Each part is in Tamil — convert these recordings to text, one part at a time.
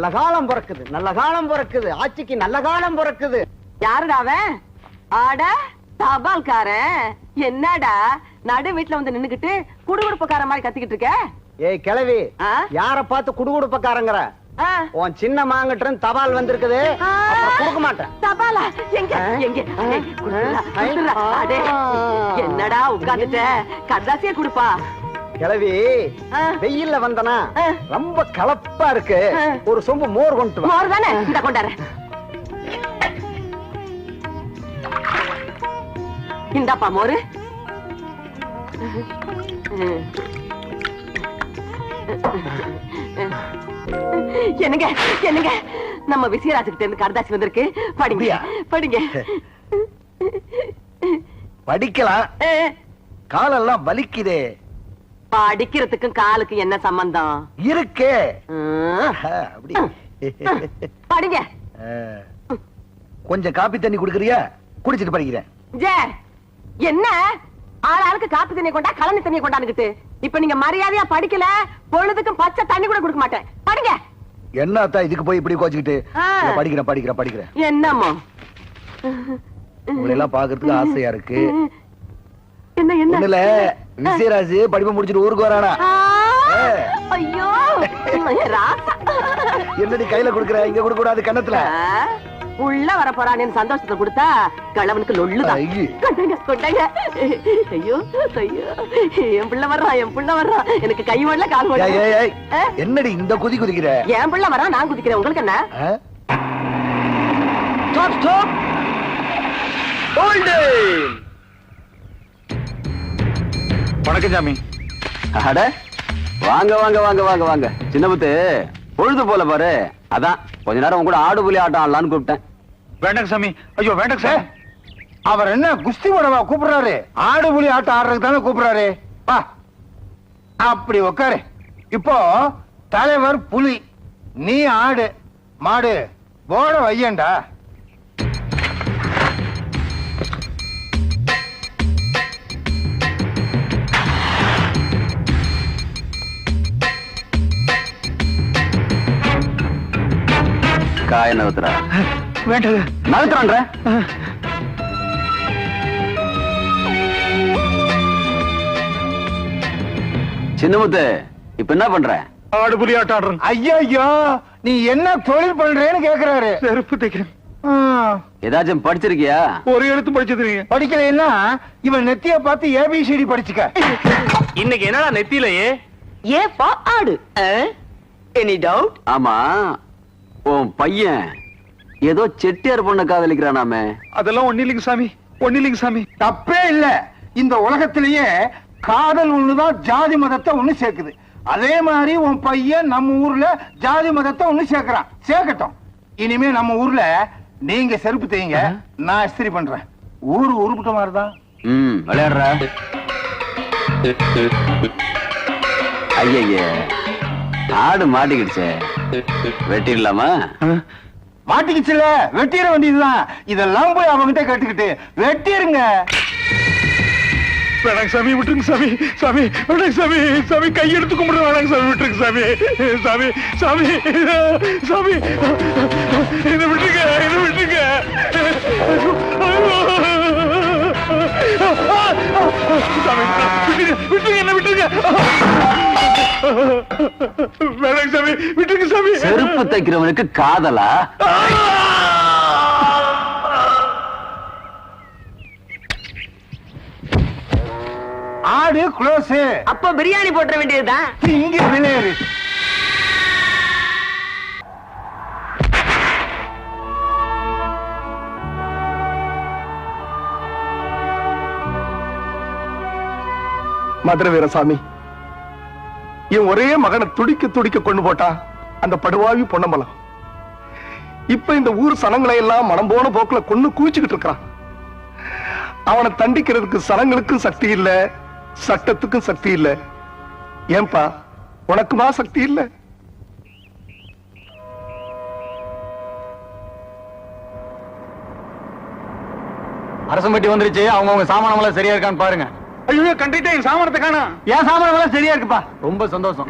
நல்ல காலம் பிறக்குது, நல்ல காலம் பிறக்குது, ஆட்சிக்கு நல்ல காலம் பிறக்குது. யாருடா அவன்? ஆட தபால்காரன். என்னடா நடு வீட்டுல வந்து நின்னுகிட்டு குடுகுடுப்பக்கார மாதிரி கத்திக்கிட்டு இருக்க? ஏய் கிழவி, யார பார்த்து குடுகுடுப்பக்காரங்கற? உன் சின்ன மாங்கட்டும் தபால் வந்திருக்குது, கொடுக்க மாட்டேன். தபாலா? எங்க எங்க? என்னடா உட்கார்ந்துட்ட? கதாசியா குடுப்பா. கிழவி, வெயில்ல வந்தனா ரொம்ப கலப்பா இருக்கு, ஒரு சொம்பு மோர் கொண்டு வா. மோர் தானே, இந்த கொண்டாரு. இந்தாப்பா மோரு. என்னங்க என்னங்க, நம்ம விசயராஜ்கிட்ட இருந்து கரதாசி வந்திருக்கு. படிங்க படிங்க. படிக்கலாம், காலெல்லாம் வலிக்குதே. படிக்கிறதுக்கும் காலுக்கு என்ன சம்பந்தம் இருக்கே? அப்படி படிங்க. கொஞ்சம் காப்பி தண்ணி குடுக்கறியா? குடிச்சிட்டு படிக்கிறேன். என்ன ஆளாளுக்கு காப்பி தண்ணி கொண்டா கலனி தண்ணி கொண்டாந்துக்கிட்டு, இப்ப நீங்க மரியாதையா படிக்கல, பொழுதுக்கும் பச்சை தண்ணி கூட கொடுக்க மாட்டேன். படிங்க. என்னத்தா இதுக்கு போய் இப்படி கோச்சிக்கிட்டு? படிக்கிறேன் படிக்கிறேன் படிக்கிறேன். என்னமோ உங்களை எல்லாம் பாக்குறதுக்கு ஆசையா இருக்கு. என்ன என்ன விசயராஜ் படிப்பை முடிச்சிட்டு ஊருக்கு வரானா? ஐயோ ராசா, என்னடி கையில குடுக்குற? இங்க கொடுக்க கூடாது, கண்ணத்துல. உள்ள வர போறானு சந்தோஷத்தை கொடுத்தா கிழவனுக்கு லொள்ளுதான். கொண்டாங்க. ஐயோ ஐயோ, என் பிள்ளை வர்றான், என் பிள்ளை வர்றான். எனக்கு கை ஓடல கால் ஓடல. என்னடி இந்த குதி குதிக்கிற? என் பிள்ளை வரான், நான் குதிக்கிறேன். உங்களுக்கு என்ன? Stop stop. வணக்கம் சாமி. அட வாங்க வாங்க வாங்க வாங்க வாங்க. சின்னமுத்து பொழுது போல பாரு, அதான் கொஞ்ச நேரம் கூட ஆடு புலி ஆட்டம் ஆடலான்னு கூப்பிட்டேன். வேண்டாங்க சாமி. ஐயோ வேண்டாங்க சார். அவர் என்ன குஸ்தி போடவா கூப்பிடுறாரு? ஆடு புலி ஆட்டம் ஆடுறதுக்கு தானே கூப்பிடுறாரு. வா அப்படி உக்காரு. இப்போ தலைவர் புலி, நீ ஆடு மாடு, போட வையண்டா. காய நகத்துறா. வேண்டாங்க. நகத்துறான்ற சின்னமுத்து இப்ப என்ன பண்ற? ஆடு புலி ஆட்டம் ஆடுறேன். ஐயோ, நீ என்ன தொழில் பண்றேன்னு கேக்குறாரு. செருப்பு தைக்கிறேன். ஏதாச்சும் படிச்சிருக்கியா? ஒரு எழுத்து படிச்சிருக்கீங்க. படிக்கலைன்னா இவன் நெத்திய பார்த்து ஏபிசிடி படிச்சுக்க. இன்னைக்கு என்னடா நெத்தியிலேயே ஏ பா ஆடு. Any doubt? ஆமா, உன் பையன் ஏதோ செட்டியார் பொண்ண காதலிக்கிறானாமே. அதெல்லாம் ஒண்ணு இல்லைங்க சாமி, ஒண்ணு இல்லைங்க சாமி. தப்பே இல்ல. இந்த உலகத்திலேயே காதல் ஒண்ணுதான் ஜாதி மதத்தை ஒண்ணு சேர்க்குது. அதே மாதிரி உன் பையன் நம்ம ஊர்ல ஜாதி மதத்தை ஒண்ணு சேர்க்கிறான். சேர்க்கட்டும். இனிமே நம்ம ஊர்ல நீங்க செருப்பு தேய்ங்க, நான் இஸ்திரி பண்றேன். ஊரு உருப்பிட்ட மாதிரிதான். விளையாடுற. ஐய ஆடு மாட்டிக்கிடுச்சே, வெட்டிடலாமா? மாட்டிக்கிச்சுல, வெட்டிட வேண்டியதுதான். இதெல்லாம் போய் அவங்கிட்ட கேட்டுக்கிட்டு வெட்டிருங்க. வேணாங்க சாமி, விட்டுருங்க சாமி. சாமி வேணாங்க சாமி. சாமி கையெடுத்து கும்பிடுற. வேணாங்க சாமி, விட்டுருங்க சாமி. சாமி சாமி சாமி என்ன விட்டுருங்க, என்ன விட்டுருங்க. சாமி விட்டுருங்க, என்ன விட்டுருங்க. வேணாங்க சாமி, விட்டுருங்க சாமி. செருப்பு தைக்கிறவனுக்கு காதலா? ஆடு க்ளோஸ். அப்ப பிரியாணி போட்ட வேண்டியதுதான். இங்க விளையாடு. மதுரை வீரசாமி, என் ஒரே மகனை துடிக்க துடிக்க கொண்டு போட்டா அந்த படுவாவி பொன்னம்பலம். இப்ப இந்த ஊர் சனங்களை எல்லாம் மனம் போன போக்குல கொண்டு குவிச்சுக்கிட்டு இருக்கிறான். அவனை தண்டிக்கிறதுக்கு சனங்களுக்கும் சக்தி இல்ல, சட்டத்துக்கும் சக்தி இல்ல. ஏன்பா, உனக்குமா சக்தி இல்ல? அரசம்பட்டி வந்துருச்சு. அவங்க சாமானமெல்லாம் சரியா இருக்கான்னு பாருங்க. ஐயோ கண்டிப்பா என் சாமானத்தை காணோம். என் சாமானமெல்லாம் சரியா இருக்குப்பா. ரொம்ப சந்தோஷம்.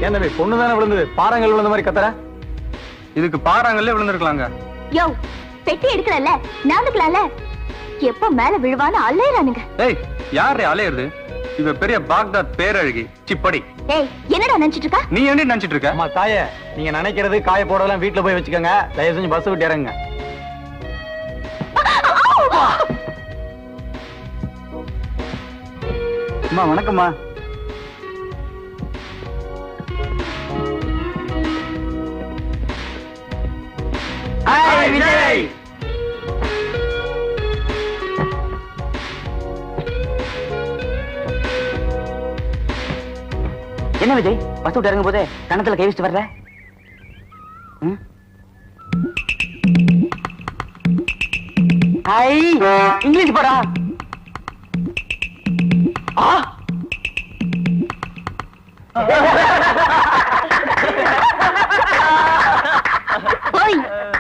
ஏன் தம்பி பொண்ணு தானே விழுந்தது, பாறாங்கல் விழுந்த மாதிரி கத்துற? இதுக்கு பாறாங்கல்ல விழுந்திருக்கலாங்க. யோ, பெட்டி எடுக்கலல்ல, நாந்துக்கலாம்ல. எப்ப மேல விழுவான்னு அலையறானுங்க. ஏய், யாரே அலையறது? இவ பெரிய பாக்தாத் பேரழகி. சிப்படி. ஏய், என்னடா நினைச்சிட்டு இருக்க? நீ என்ன நினைச்சிட்டு இருக்க? அம்மா தாயே, நீங்க நினைக்கிறது காய போடலாம் வீட்டுல போய் வச்சுக்கோங்க. தயவு செஞ்சு பஸ் விட்டு இறங்குங்க. அம்மா வணக்கம்மா. விஜய், என்ன விஜய், பஸ் விட்டு இறங்கும் போதே கணத்துல கை வச்சுட்டு வர்ற? இங்கிலீஷ் படா.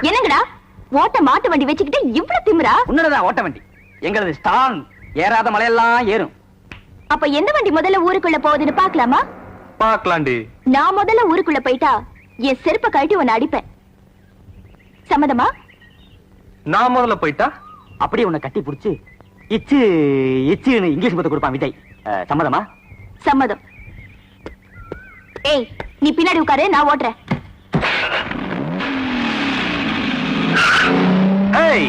என்னங்கடா ஓட்ட மாட்டு வண்டி வச்சுக்கிட்டு இவ்வளவு திமிரா? உன்னதான் ஓட்ட வண்டி, எங்களது ஸ்டாங். ஏறாத மலையெல்லாம் ஏறும். அப்ப எந்த வண்டி முதல்ல ஊருக்குள்ள போகுதுன்னு பாக்கலாமா? பாக்கலாண்டி. நான் முதல்ல ஊருக்குள்ள போயிட்டா என் செருப்ப கழட்டி உன்னை அடிப்பேன். சம்மதமா? நான் முதல்ல போயிட்டா அப்படியே உன்னை கட்டி புடிச்சு இச்சு இச்சுன்னு இங்கிலீஷ் மொத்த கொடுப்பான் விஜய். சம்மதமா? சம்மதம். ஏய், நீ பின்னாடி உட்காரு, நான் ஓட்டுறேன். ஏய்,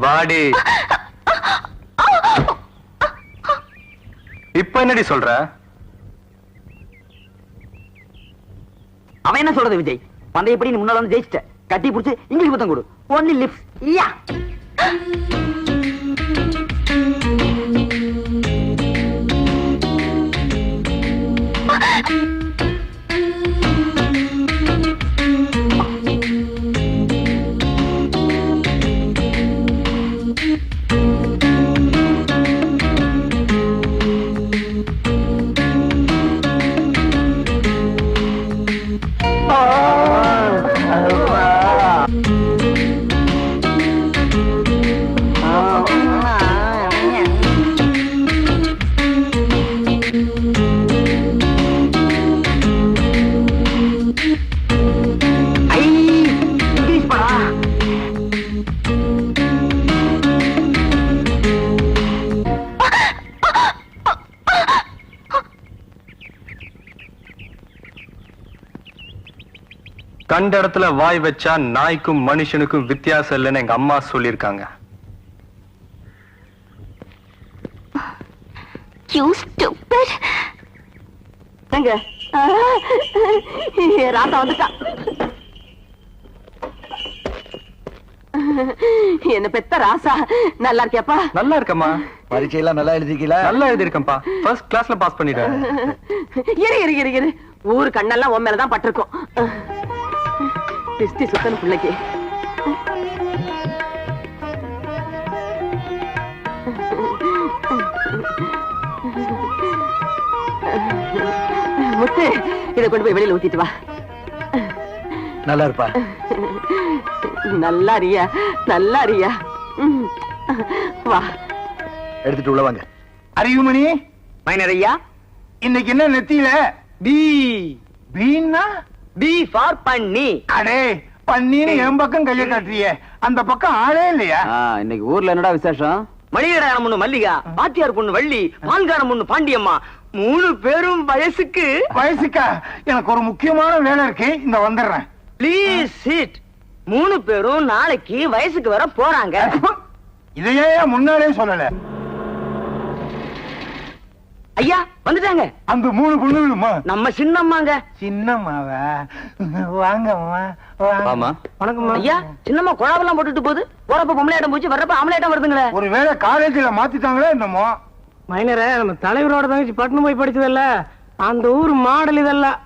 வாடி. இப்ப என்னடி சொல்ற? அவன் என்ன சொல்றது விஜய்? பந்தயப்படி நீ முன்னால வந்து ஜெயிச்சிட்ட. கட்டி புடிச்சு இங்கிலீஷ் மொத்தம் கொடு. Only lips. யா. கண்ட இடத்துல வாய் வச்சா நாய்க்கும் மனுஷனுக்கும் வித்தியாசம் இல்லைன்னு எங்க அம்மா சொல்லிருக்காங்க. ராசா வந்துட்டா. என்ன பெத்த ராசா, நல்லா இருக்கியாப்பா? நல்லா இருக்கம்மா. பரீட்சையெல்லாம் நல்லா எழுதிக்கல? நல்லா எழுதிருக்கேன்ப்பா. ஃபர்ஸ்ட் கிளாஸ்ல பாஸ் பண்ணிட்டேன். இரு ஊரு கண்ணெல்லாம் உன் மேலதான் பட்டிருக்கும். திருஷ்டி சுத்தன பிள்ளைக்கு. முத்து, இதை கொண்டு போய் வெளியில ஊத்திட்டு வா. நல்லா இருப்பா. நல்லா இருக்கியா? நல்லா இருக்கியா? வா, எடுத்துட்டு உள்ள வாங்க. அறிவுமணி மைனர் ஐயா, இன்னைக்கு என்ன நெத்தியில? பி பீன்னா பி ஃபார் பண்ணி. அடே, பன்னீன்னு என் பக்கம் கைய காட்டுறியே, அந்த பக்கம் ஆளே இல்லையா? இன்னைக்கு ஊர்ல என்னடா விசேஷம்? மணிகடான பொண்ணு மல்லிகா, பாத்தியார் பொண்ணு வள்ளி, பால்கார பொண்ணு பாண்டியம்மா, 3 பேரும் வயசுக்கு. வயசுக்கா? எனக்கு ஒரு முக்கியமான வேலை இருக்கு, இந்த வந்துடுறேன். Please sit. 3 பேரும் நாளைக்கு வயசுக்கு வர போறாங்க. இதையே முன்னாலே சொல்லல. ஐயா வந்துட்டாங்க. அந்த 3 பொண்ணுகளுமா? நம்ம சின்னம்மாங்க. சின்னம்மாவா? வாங்கம்மா. ஆமா. வணக்கம் ஐயா. சின்னம்மா குழாவெல்லாம் போட்டுட்டு போகுது. போறப்ப பொம்பளையாட்டம் போச்சு, வர்றப்ப ஆம்பளையாட்டம் வருதுங்களே. ஒருவேளை காலேஜ்ல மாத்திட்டாங்களே என்னமோ. மைனர நம்ம தலைவரோட தங்கச்சி பட்டணம் போய் படிச்சதில்ல, அந்த ஊர் மாடல் இதெல்லாம்.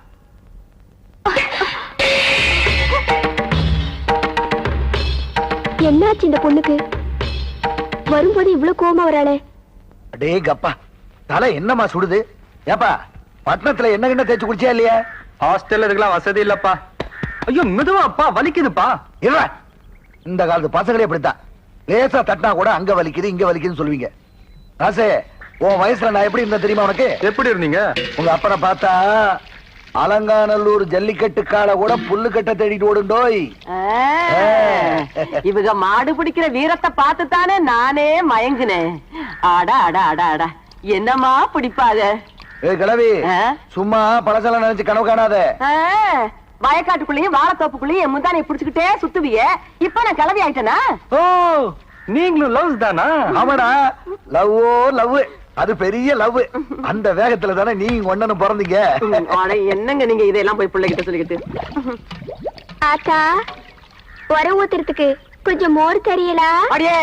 என்னாச்சு இந்த பொண்ணுக்கு? வரும்போது இவ்வளவு கோவமா வராளே. அடே கப்பா, தலை என்னமா சுடுது? ஏப்பா, பட்டணத்துல என்ன தேய்ச்சி குடிச்சியா இல்லையா? ஹாஸ்டல்ல இதுக்கெல்லாம் வசதி இல்லப்பா. ஐயோ மெதுவாப்பா, வலிக்குதுப்பா. இல்ல, இந்த காலத்து பசங்களே இப்படித்தான். லேசா தட்டினா கூட அங்க வலிக்குது இங்க வலிக்குதுன்னு சொல்லுவீங்க. ராசே, உன் வயசுல நான் எப்படி இருந்தேன் தெரியுமா உனக்கு? எப்படி இருந்தீங்க? உங்க அப்பனை பார்த்தா அலங்காநல்லூர் ஜல்லிக்கட்டு கால கூட புல்லு கட்ட தேடிட்டு ஓடுண்டோய். இவங்க மாடு பிடிக்கிற வீரத்தை பார்த்துத்தானே நானே மயங்கினேன். ஆடா ஆடா ஆடா ஆடா, என்னமா பிடிப்பாத. கிழவி, சும்மா பழசெல்லாம் நினைச்சு கனவு காணாத. வயக்காட்டுக்குள்ளயும் வாழைத்தோப்புக்குள்ளயும் என் முந்தானை புடிச்சுக்கிட்டே சுத்துவிய. இப்ப நான் கிளவி ஆயிட்டேனா? ஓ, நீங்களும் லவ் தானா? ஆமாடா, லவ்வோ லவ். அது பெரிய லவ். அந்த வேகத்துல தானே நீங்க ஒண்ணு பிறந்தீங்க. என்னங்க நீங்க இதெல்லாம் போய் பிள்ளைகிட்ட சொல்லிக்கிட்டு. ஆத்தா, உர ஊத்துறதுக்கு கொஞ்சம் மோர் தெரியல. அடியே,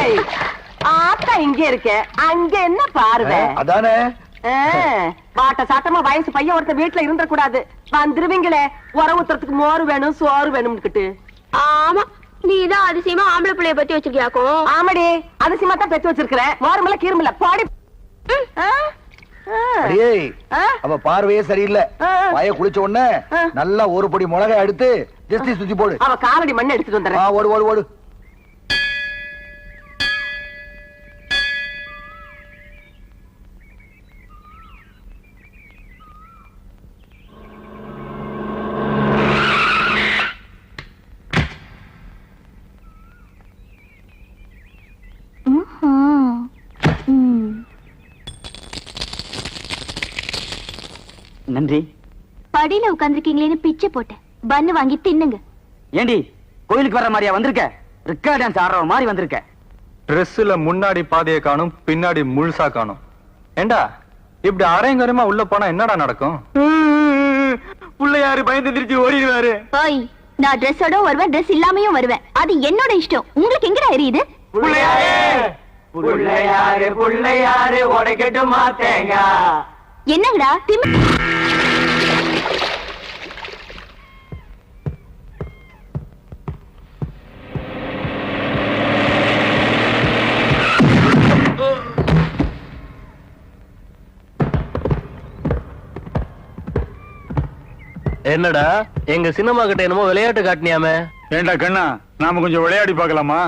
ஆத்தா இங்க இருக்க, அங்க என்ன பார்வை? அதானே. பாட்ட சாட்டமா வயசு பையன் ஒருத்த வீட்டுல இருந்துட கூடாது. வந்துருவீங்களே, உர ஊத்துறதுக்கு மோர் வேணும் சோறு வேணும்னு. ஆமா, நீதான் அதிசயமா ஆம்பளை பிள்ளைய பத்தி வச்சிருக்கியாக்கும். ஆமாடி, அதிசயமா தான் பெத்து வச்சிருக்கிறேன். மோரமில்ல கீரமில்ல பாடி. அவ பார்வையே சரியில்லை. வாய குளிச்ச உடனே நல்லா ஒரு பொடி மிளகாய் எடுத்து ஜஸ்தி சுத்தி போடு. அவ காலடி மண்ணை எடுத்துட்டு வந்துடுறேன். ஓடு ஓடு ஓடு. நன்றி. படியில உட்கார்ந்துருக்கீங்களேன்னு பிச்சை போட்டேன். பன்னு வாங்கி தின்னுங்க. ஏண்டி, கோயிலுக்கு வர்ற மாதிரியா வந்திருக்க? ரிக்கா டான்ஸ் ஆடுற மாதிரி வந்திருக்க. ட்ரெஸ்ல முன்னாடி பாதியை காணும், பின்னாடி முழுசா காணும். ஏண்டா இப்படி அரையங்கரமா உள்ள போனா என்னடா நடக்கும்? பிள்ளையாரு பயந்து திருச்சி ஓடிடுவாரு. ஓய், நான் ட்ரெஸ்ஸோட வருவேன், ட்ரெஸ் இல்லாமையும் வருவேன். அது என்னோட இஷ்டம். உங்களுக்கு எங்கடா எரியுது? புள்ளையாரு உடைக்கட்டு மாத்தேங்க. என்னங்கடா என்னடா எங்க சினிமா கிட்ட என்னமோ விளையாட்டு காட்டினியாமே? ஏண்டா கண்ணா, நாம கொஞ்சம் விளையாடி பார்க்கலாமா?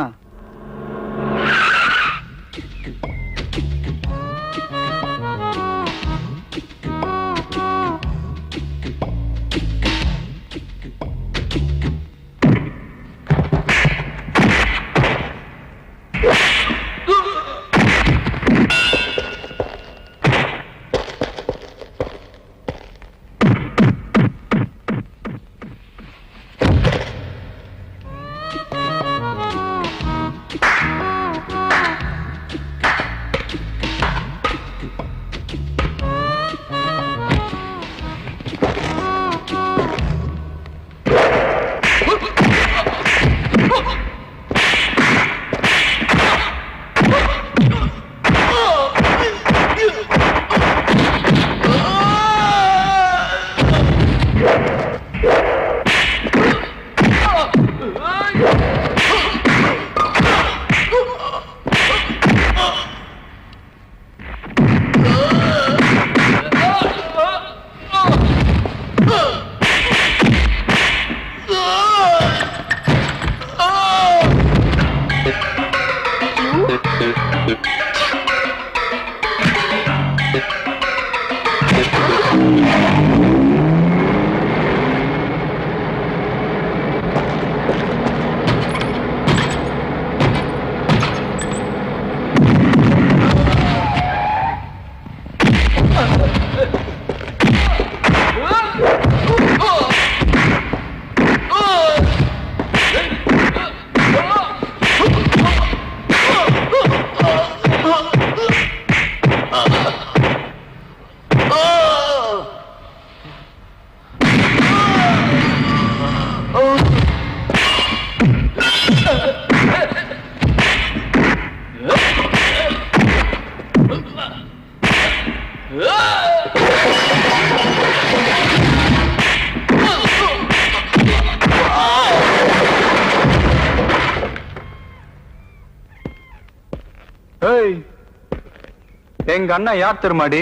எங்க அண்ணா யார் தெரியுமாடி?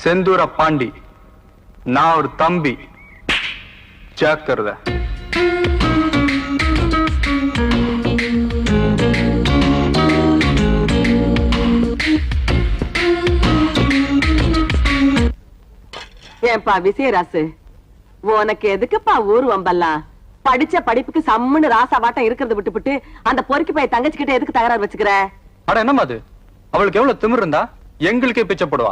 செந்தூர பாண்டி. நான் ஒரு தம்பி. ஜாக்கிரதை. ஏன்பா விசயராசு, உனக்கு எதுக்குப்பா ஊர் வம்பெல்லாம்? படிச்ச படிப்புக்கு சம்முன்னு ராசாவாட்டம் இருக்கிறத விட்டுவிட்டு அந்த பொறுக்கி போய் தங்கச்சிக்கிட்ட எதுக்கு தகராறு வச்சுக்கிற? அட என்னமா அது? அவளுக்கு எவ்வளவு திமிர் இருந்தா எங்களுக்கே பிச்சை போடுவா.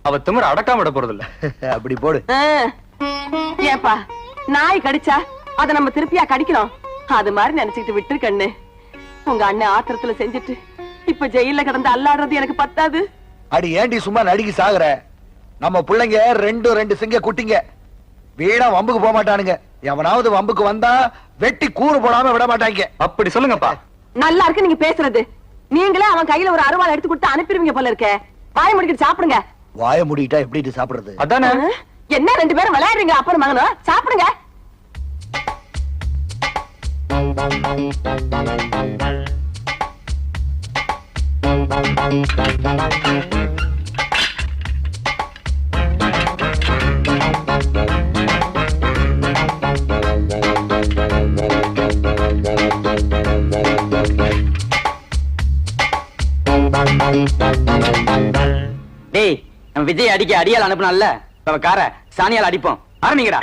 அவ திமிர அடக்காம விட போறது இல்ல. அப்படி போடு. ஏப்பா, நாய் கடிச்சா அத நம்ம திருப்பியா கடிக்கணும்? அது மாதிரி நினைச்சுக்கிட்டு விட்டு கண்ணு. உங்க அண்ணன் ஆத்திரத்துல செஞ்சுட்டு இப்ப ஜெயில கிடந்து அல்லாடுறது எனக்கு பத்தாது. அடி ஏண்டி சும்மா நடிகி சாகுற? நம்ம பிள்ளைங்க ரெண்டு சிங்க குட்டிங்க. வீணா வம்புக்கு போக மாட்டானுங்க. எவனாவது வம்புக்கு வந்தா வெட்டி கூறு போடாம விட மாட்டாங்க. அப்படி சொல்லுங்கப்பா. நல்லா இருக்கு நீங்க பேசுறது. நீங்களே அவன் கையில ஒரு அருவாள் எடுத்து கொடுத்து அனுப்பிடுவீங்க போல இருக்க. வாய முடிக்கிட்டு சாப்பிடுங்க. வாய முடிட்டா எப்படி சாப்பிடுறது? அதானே. என்ன ரெண்டு பேரும் விளையாடுறீங்க? அப்பனும் மகனும் சாப்பிடுங்க. டேய், நம்ம விஜய் அடிக்க அடியால் அனுப்புனால கார சாணியால் அடிப்போம். ஆரம்பிங்கடா.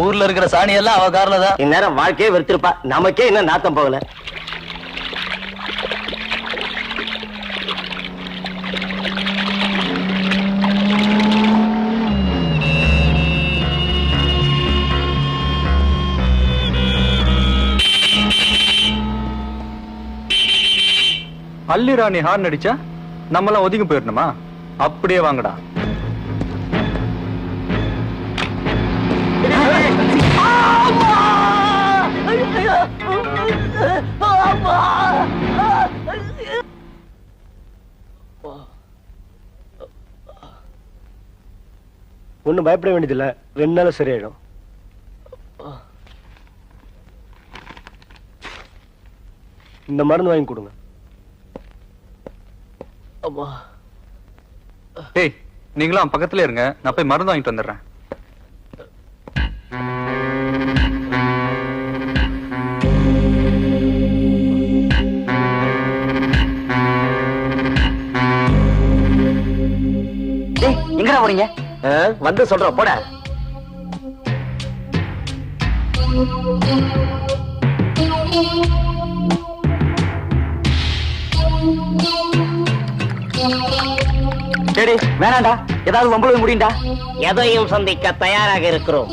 ஊர்ல இருக்கிற சாணி எல்லாம் அவ காரணம் தான். இந்நேரம் வாழ்க்கையே வெறுத்திருப்பா. நமக்கே இன்னும் நாத்தம் போகல. அல்லி ராணி ஹார்ன் அடிச்சா நம்மளாம் ஒதுங்கி போயிடணுமா? அப்படியே வாங்கடா. ஒன்னும் பயப்பட வேண்டியதில்லை. 2 நாள் சரியாயிடும். இந்த மருந்து வாங்கி கொடுங்க. ஏய், நீங்களும் பக்கத்துல இருங்க. நான் போய் மருந்து வாங்கிட்டு வந்துடுறேன். எங்கடா போறீங்க? வந்து சொல்றோம் போட. சரி, வேணாண்டா. ஏதாவது வம்பளவு முடியும்டா. எதையும் சந்திக்க தயாராக இருக்கிறோம்.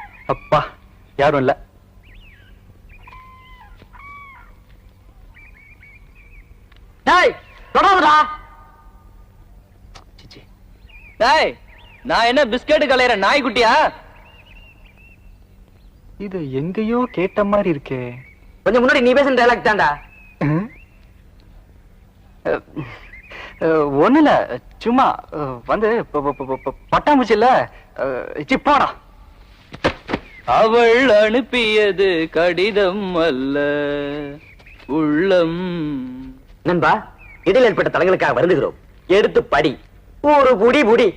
அப்பா யாரும் இல்ல. டேய் தொடர்றா. டேய் நான் என்ன பிஸ்கட் கலையற நாய்க்குட்டியா? இது எங்கேயோ கேட்ட மாதிரி இருக்கே. கொஞ்சம் முன்னாடி நீ பேசுற டயலாக் தான்டா. ஒண்ணுல சும்மா வந்து பட்டாம்பூச்சி இல்ல போடா. அவள் அனுப்பியது கடிதம் அல்ல உள்ளம். நண்பா, இடையில் ஏற்பட்ட தலங்களுக்காக வருந்துகிறோம். எடுத்து படி, ஒரு புடி புடி.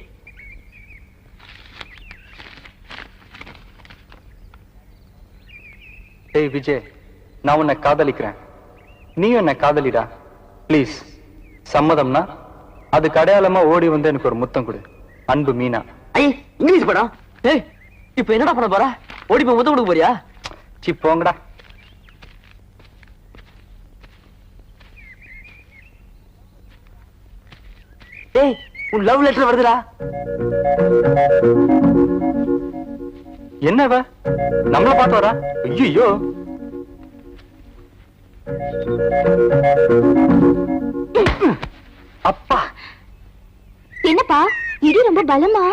ஏய் விஜய், நான் உன்னை காதலிக்கிறேன், நீ என்னை காதலிடா. பிளீஸ், சம்மதம்னா அதுக்கு அடையாளமா ஓடி வந்து எனக்கு ஒரு முத்தம் கொடு. அன்பு மீனா. ஐ இங்கிலீஷ் படம். ஏய் இப்ப என்னடா பண்ண போற? ஓடி போய் முத்தம் கொடுக்க போறியா? சி போங்கடா. ஏய் உன் லவ் லெட்டர் வருதுடா. என்னவ நம்மள பார்த்து வரா? ஐயோ அப்பா. என்னப்பா இடி ரொம்ப பலமா?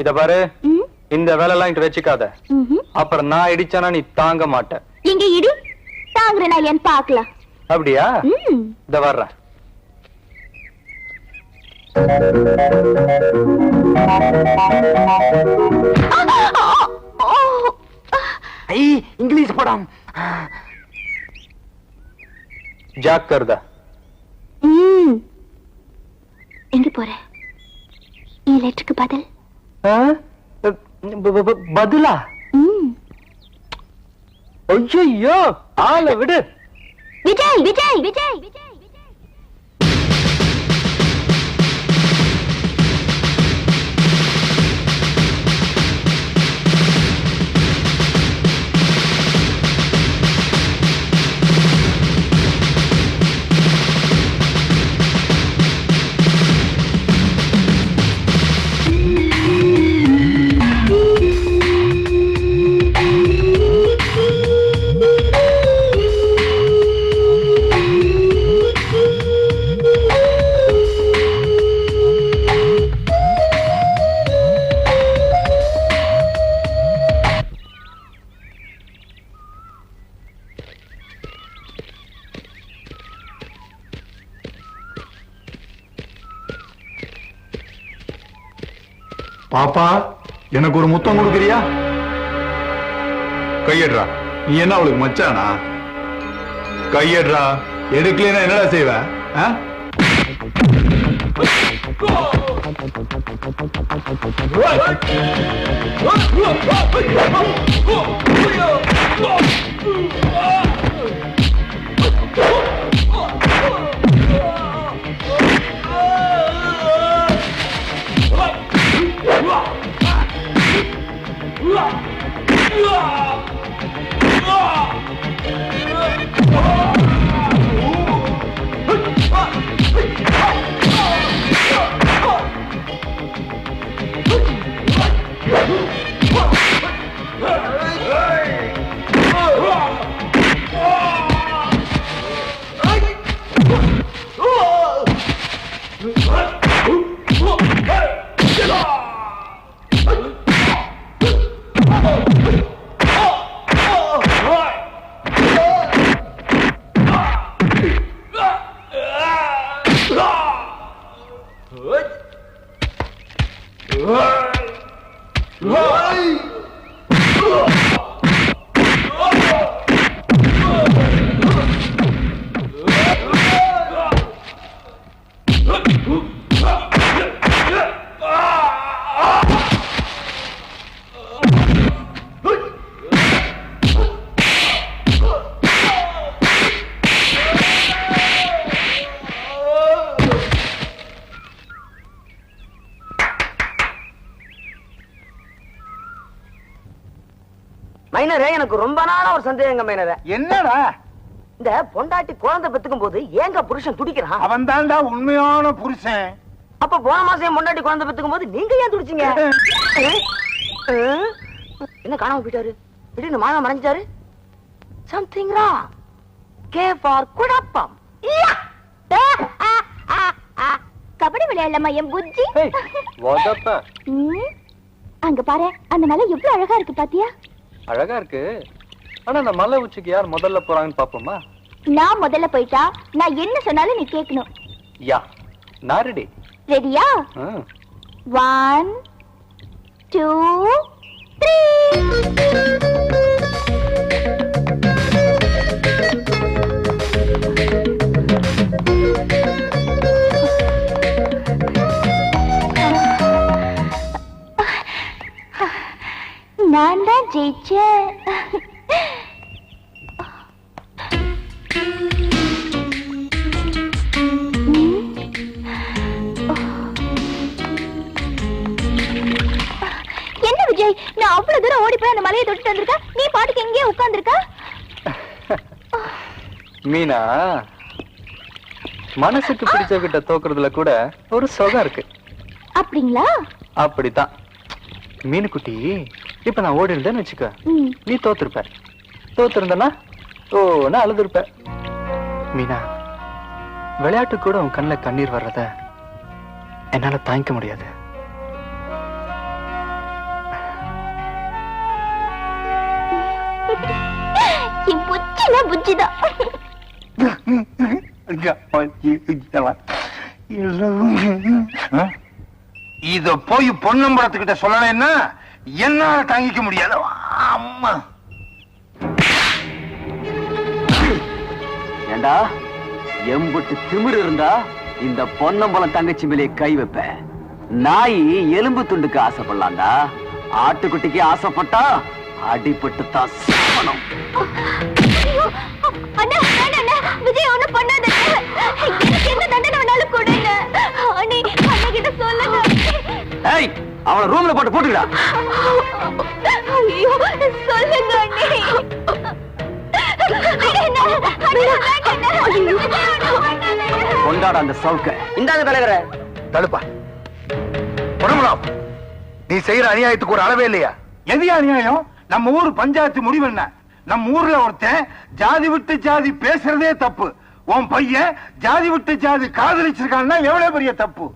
இத பாரு, இந்த வேலை எல்லாம் இங்க வச்சுக்காத. அப்புறம் நான் இடிச்சானா நீ தாங்க மாட்ட. எங்க இடி தாங்குற நான் ஏன் பாக்கலாம். அப்படியா? இத வர்ற. ஐ இங்கிலீஷ் படம். ஜாக்கிரதா. எங்க போற? இந்த லெட்டருக்கு பதில் பதிலா? ஐயோ ஆள விடு. விஜய் விஜய் விஜய் விஜய். பாப்பா, எனக்கு ஒரு முத்தம் கொடுக்குறியா? கையெடுறா. நீ என்ன அவளுக்கு மச்சானா? கையெடுறா. எடுக்கலைன்னா என்னடா செய்வ? மைனரே, எனக்கு ரொம்ப நாளா ஒரு சந்தேகங்க மைனரே. என்னடா? இந்த பொண்டாட்டி குழந்தை பெத்துக்கும் போது ஏங்க புருஷன் துடிக்கிறான்? அவன் தான்டா உண்மையான புருஷன். அப்ப போன மாசம் பொண்டாட்டி குழந்தை பெத்துக்கும் போது நீங்க ஏன் துடிச்சீங்க? என்ன காணாம போயிட்டாரு? திடீர்னு மாமா மறைஞ்சாரு. Something wrong. கே ஃபார் குழப்பம். கபடி விளையாடலாமா என் புஜ்ஜி? அங்க பாரு, அந்த மலை எவ்வளவு அழகா இருக்கு பாத்தியா? அழகா இருக்கு. ஆனா அந்த மலை உச்சிக்கு யார் முதல்ல போறாங்கன்னு பாப்போமா? நான் முதல்ல போயிட்டா நான் என்ன சொன்னாலும் நீ கேட்கணும். யா, நான் ரெடி. ரெடியா? 1 2 3. நான் தான் ஜெயிச்சேன். என்ன விஜய், நான் அவ்வளவு தூரம் ஓடி போய் அந்த மலையை தொட்டு வந்திருக்க, நீ பாட்டுக்கு எங்கேயே உட்கார்ந்துருக்க? மீனா, மனசுக்கு பிடிச்சவகிட்ட தோக்குறதுல கூட ஒரு சுகம் இருக்கு. அப்படிங்களா? அப்படித்தான் மீனுக்குட்டி. இப்ப நான் ஓடி இருந்தேன்னு வச்சுக்க, நீ தோத்துருப்ப. தோத்துருந்தனா நான் அழுதுருப்ப. மீனா, விளையாட்டு கூட உன் கண்ணுல கண்ணீர் வர்றத என்னால தாங்கிக்க முடியாது. புஜ்ஜிதான். இத போய் பொன்னம்பலத்துக்கிட்ட சொல்லலைன்னா என்னால தாங்கிக்க முடியாது. அம்மா, ஏண்டா எம்புட்டு திமிரு இருந்தா இந்த பொன்னம்பலம் தங்கச்சி மேலே கை வைப்ப. நாய் எலும்பு துண்டுக்கு ஆசைப்படலாம்டா, ஆட்டுக்குட்டிக்கு ஆசைப்பட்டா அடிபட்டு தான் சாவணும். விஜய் ஒண்ணு பண்ணாத. எனக்கு என்ன தண்டனை வேணாலும் கொடுங்க. அண்ணி, அண்ணா கிட்ட சொல்லுங்க. ஏய், அவளை ரூம்ல போட்டு போட்டுடா. ஐயோ, சொல்லுங்க அண்ணி. கொண்டாட அந்த சவுக்க. இந்தாங்க தலைவரே. தடுப்பா. பொன்னம்பலம், நீ செய்யற அநியாயத்துக்கு ஒரு அளவே இல்லையா? எது அநியாயம்? நம்ம ஊர் பஞ்சாயத்து முடிவு என்ன? நம்ம ஊர்ல ஒருத்தன் ஜாதி விட்டு ஜாதி பேசுறதே தப்பு. உன் பையன் ஜாதி விட்டு ஜாதி காதலிச்சிருக்கான்னா எவ்வளவு பெரிய தப்பு.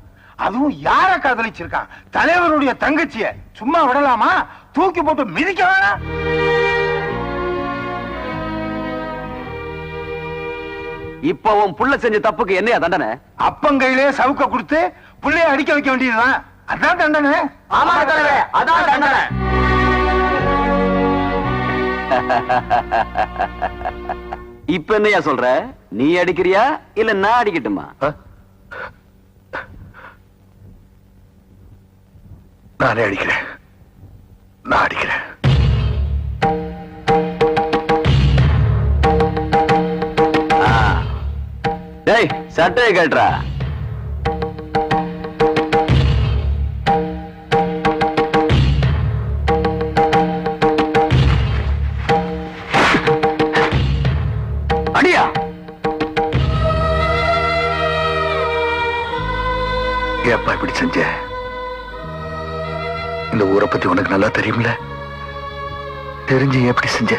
அதுவும் யார காதலிச்சிருக்கான்? தலைவருடைய தங்கச்சிய. சும்மா விடலாமா? தூக்கி போட்டு மிதிக்க வேணாம். இப்ப உன் புள்ள செஞ்ச தப்புக்கு என்னையா தண்டனை? அப்பங்கையிலே சவுக்க கொடுத்து புள்ளைய அடிக்க வைக்க வேண்டியதுதான். அதான் தண்டனை. ஆமா தலைவரே, அதான் தண்டனை. இப்ப என்னையா சொல்ற? நீ அடிக்கிறியா இல்ல நான் அடிக்கட்டுமா? நானே அடிக்கிறேன். நான் அடிக்கிறேன். டேய், சட்டையை கேட்டுறா. அடியா. ஏப்பா இப்படி செஞ்ச? இந்த ஊரை பத்தி உனக்கு நல்லா தெரியும்ல, தெரிஞ்சு எப்படி செஞ்ச?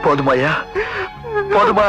போதுமாயா? போதுமா?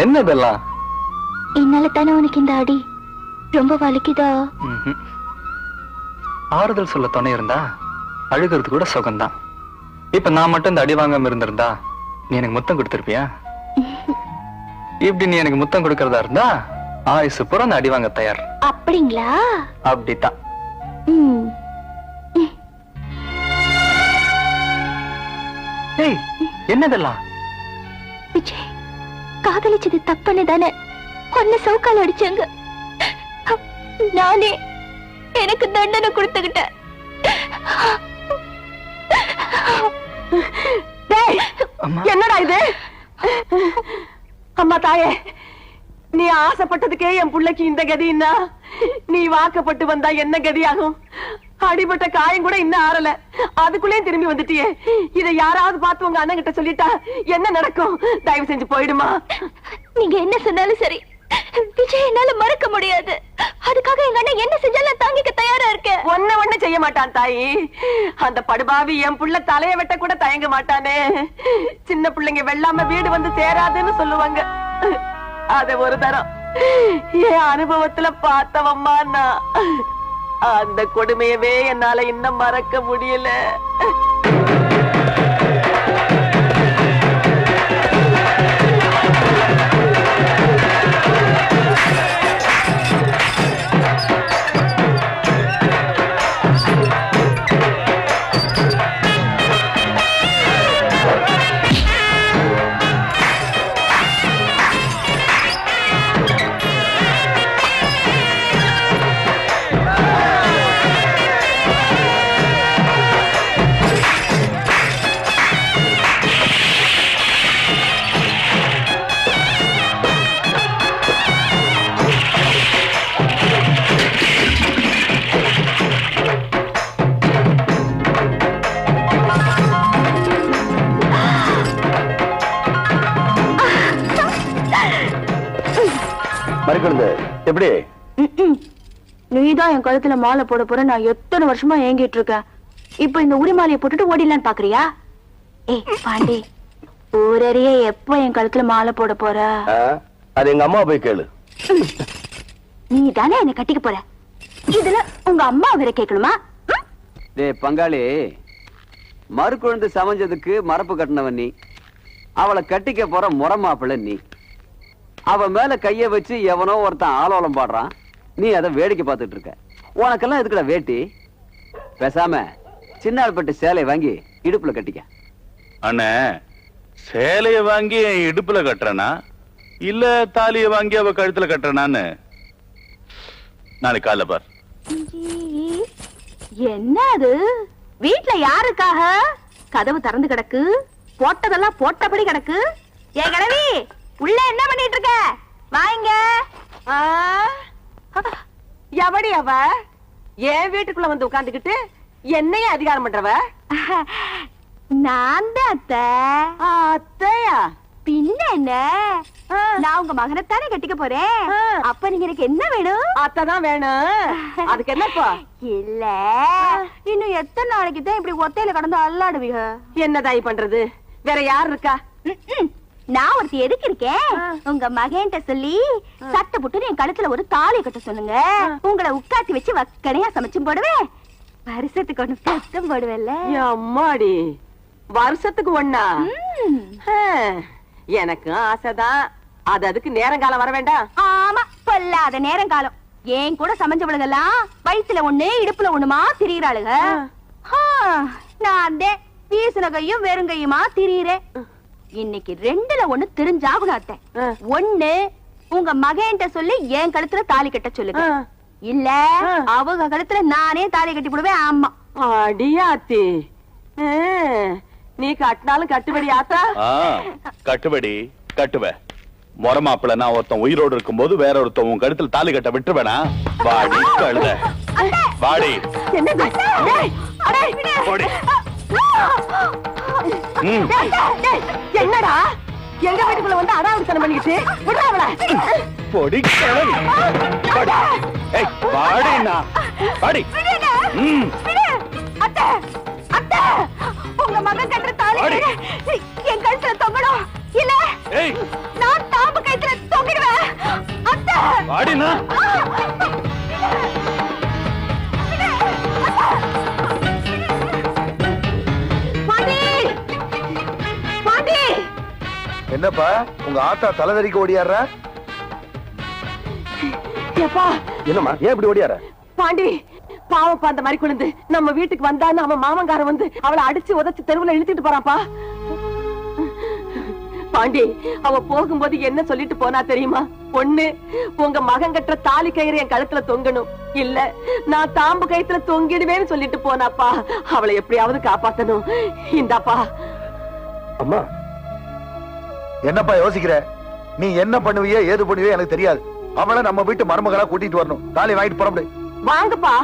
என்ன இதெல்லாம்? என்னால தானே உனக்கு இந்த அடி ரொம்ப வலிக்குதா? ஆறுதல் சொல்ல துணை இருந்தா அழுகிறது கூட சுகம்தான். இப்ப நான் மட்டும் இந்த அடி வாங்காம இருந்திருந்தா நீ எனக்கு முத்தம் கொடுத்திருப்பியா? இப்படி நீ எனக்கு முத்தம் கொடுக்கறதா இருந்தா ஆயுசு பூரா அந்த அடி வாங்க தயார். அப்படிங்களா? அப்படித்தான். ஏய், என்னதெல்லாம்? விஜய், காதலிச்சது தப்புன்னு தானே ஒன்ன சவுக்கால் அடிச்சாங்க. நானே எனக்கு தண்டனை கொடுத்துக்கிட்டேன். என்னடா இது? அம்மா தாயே, நீ ஆசைப்பட்டதுக்கே என் புள்ளைக்கு இந்த கதின்னா நீ வாக்கப்பட்டு வந்தா என்ன கதியாகும்? அடிபட்ட காயம் கூட இன்னும் ஆறல, அதுக்குள்ளே திரும்பி வந்துட்டியே. இதை யாராவது பார்த்து உங்க அண்ணன் கிட்ட சொல்லிட்டா என்ன நடக்கும்? தயவு செஞ்சு போயிடுமா. நீங்க என்ன சொன்னாலும் சரி, விஜய் என்னால மறக்க முடியாது. அதுக்காக எங்க அண்ணன் என்ன செஞ்சாலும் தாங்கிக்க தயாரா இருக்கேன். ஒண்ணு செய்ய மாட்டான் தாயி. அந்த படுபாவி என் புள்ள தலைய வெட்ட கூட தயங்க மாட்டானே. சின்ன பிள்ளைங்க வெள்ளாம வீடு வந்து சேராதுன்னு சொல்லுவாங்க. அத ஒரு தரம் என் அனுபவத்துல பார்த்தவம்மா நான். அந்த கொடுமையவே என்னால இன்னும் மறக்க முடியல. எப்படி? நீதான் என் கழுத்துல மாலை போட போற. நான் எத்தனை வருஷமா ஏங்கிட்டு இருக்கேன். இப்ப இந்த உரிமாலையை போட்டுட்டு ஓடிடலான்னு பாக்குறியா? ஏய் பாண்டி, ஊரறிய எப்ப என் கழுத்துல மாலை போட போற? அது எங்க அம்மா போய் கேளு. நீ தானே என்ன கட்டிக்க போற. இதுல உங்க அம்மா வேற கேட்கணுமா? டேய் பங்காளி, மறு குழந்தை சமைஞ்சதுக்கு மரப்பு கட்டினவன் நீ. அவளை கட்டிக்க போற முறை மாப்பிள்ள நீ. அவ மேல கைய வச்சு எவனோ ஒருத்தன் ஆலோலம் பாடுறான். நீ அதை வேடிக்கை பார்த்துட்டு இருக்க. உனக்கெல்லாம் எதுக்குடா வேட்டி? பேசாம சின்னாள்பட்டு சேலை வாங்கி இடுப்புல கட்டிக்க. அண்ணே, சேலைய வாங்கி என் இடுப்புல கட்டுறனா இல்ல தாலிய வாங்கி அவ கழுத்துல கட்டுறனான்னு நாளைக்கு காலைல பார். என்ன அது? வீட்டுல யாருக்காக கதவு திறந்து கிடக்கு? போட்டதெல்லாம் போட்டபடி கிடக்கு. ஏ கிழவி, உள்ள என்ன பண்ணிட்டு இருக்க? வாங்க. எவடி அவ என் வீட்டுக்குள்ள வந்து உட்கார்ந்துகிட்டு என்னைய அதிகாரம் பண்றவ? நான் தான் அத்தை. அத்தையா? பின்ன என்ன, நான் உங்க மகனைத்தானே கட்டிக்க போறேன். அப்ப நீங்க எனக்கு என்ன வேணும்? அத்தான் வேணும். அதுக்கு என்னப்பா? இல்ல, இன்னும் எத்தனை நாளைக்கு தான் இப்படி ஒத்தையில கடந்து அல்லாடுவீங்க? என்னதாய் பண்றது, வேற யார் இருக்கா? நான் ஒருத்தி எதுக்கு இருக்கேன், உங்க மகன்கிட்ட சொல்லி சட்டை போட்டு என் கழுத்துல ஒரு தாலி கட்ட சொல்லுங்க. உங்களை உட்காத்தி வச்சு வக்கனையா சமைச்சும் போடுவேன், வருஷத்துக்கு ஒண்ணு பத்தம் போடுவேன்ல. அம்மாடி, வருஷத்துக்கு ஒண்ணா? எனக்கு ஆசைதான், அது அதுக்கு நேரங்காலம் வர வேண்டாம். ஆமா, பொல்லாத நேரங்காலம். ஏன் கூட சமைஞ்சவளுகெல்லாம் வயிற்றுல ஒண்ணு இடுப்புல ஒண்ணுமா திரியிறாளுக. நான் வீசுன கையும் வெறுங்கையுமா திரியிறேன். இன்னைக்கு ரெண்டுல ஒண்ணு தெரிஞ்சாகணும் அத்தை. ஒண்ணு, உங்க மகன்கிட்ட சொல்லி என் கழுத்துல தாலி கட்ட சொல்லுங்க. இல்ல அவங்க கழுத்துல நானே தாலி கட்டி போடுவேன். ஆமா. அடியாத்தி, நீ கட்டினாலும் கட்டுபடி ஆத்தா? கட்டுபடி கட்டுவ. மொர மாப்பிள்ள நான் ஒருத்தன் உயிரோடு இருக்கும் போது வேற ஒருத்தன் உன் கழுத்துல தாலி கட்ட விட்டுருவேனா? வாடி கழுத, வாடி. என்னடா எங்க வீட்டுக்குள்ள வந்து அடாவடித்தனம் பண்ணிக்கிட்டு விடுறாவல? பொடி வாடினா வாடி. அத்தை, அத்தை, உங்க மகன் கட்டுற தாலி என் கழுத்துல தொங்கணும். இல்ல நான் தாம்பு கழுத்துல தொங்கிடுவேன். அத்தை வாடினா. என்னப்பா உங்க ஆத்தா தலைதறிக்கு ஓடியாடுற? என்னம்மா, ஏன் இப்படி ஓடியார? பாண்டி, பாவப்பா அந்த மாதிரி குழந்தை நம்ம வீட்டுக்கு வந்தான்னு அவன் மாமங்கார வந்து அவளை அடிச்சு உதச்சு தெருவுல இழுத்துட்டு போறான்ப்பா. பாண்டி, அவ போகும்போது என்ன சொல்லிட்டு போனா தெரியுமா? ஒண்ணு, உங்க மகன் கட்டுற தாலி கயிறு என் கழுத்துல தொங்கணும். இல்ல நான் தாம்பு கயித்துல தொங்கிடுவேன்னு சொல்லிட்டு போனாப்பா. அவளை எப்படியாவது காப்பாத்தணும். இந்தாப்பா. அம்மா, என்னப்பா யோசிக்கிற? நீ என்ன பண்ணுவியோ ஏது பண்ணுவியோ எனக்கு தெரியாது. அவளை நம்ம வீட்டு மருமகளா கூட்டிட்டு வரணும். தாலி வாங்கிட்டு போற முடியும். வாங்கப்பா.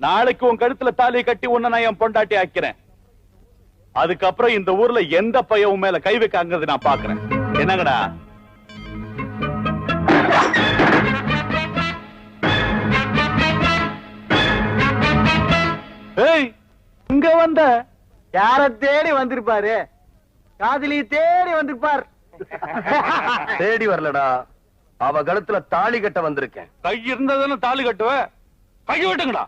நாளைக்கு உன் கழுத்துல தாலி கட்டி உன்னை நான் என் பொண்டாட்டி ஆக்கிறேன். அதுக்கப்புறம் இந்த ஊர்ல எந்த பையன் மேல கை வைக்காங்கிறது நான் பாக்குறேன். என்னங்கடா? இங்க வந்த யார தேடி வந்திருப்பாரு? காதலி தேடி வந்திருப்பார். தேடி வரலடா, அவ கழுத்துல தாலி கட்ட வந்திருக்கேன். கை இருந்ததுன்னு தாலி கட்டுவ, கை விட்டுங்கடா.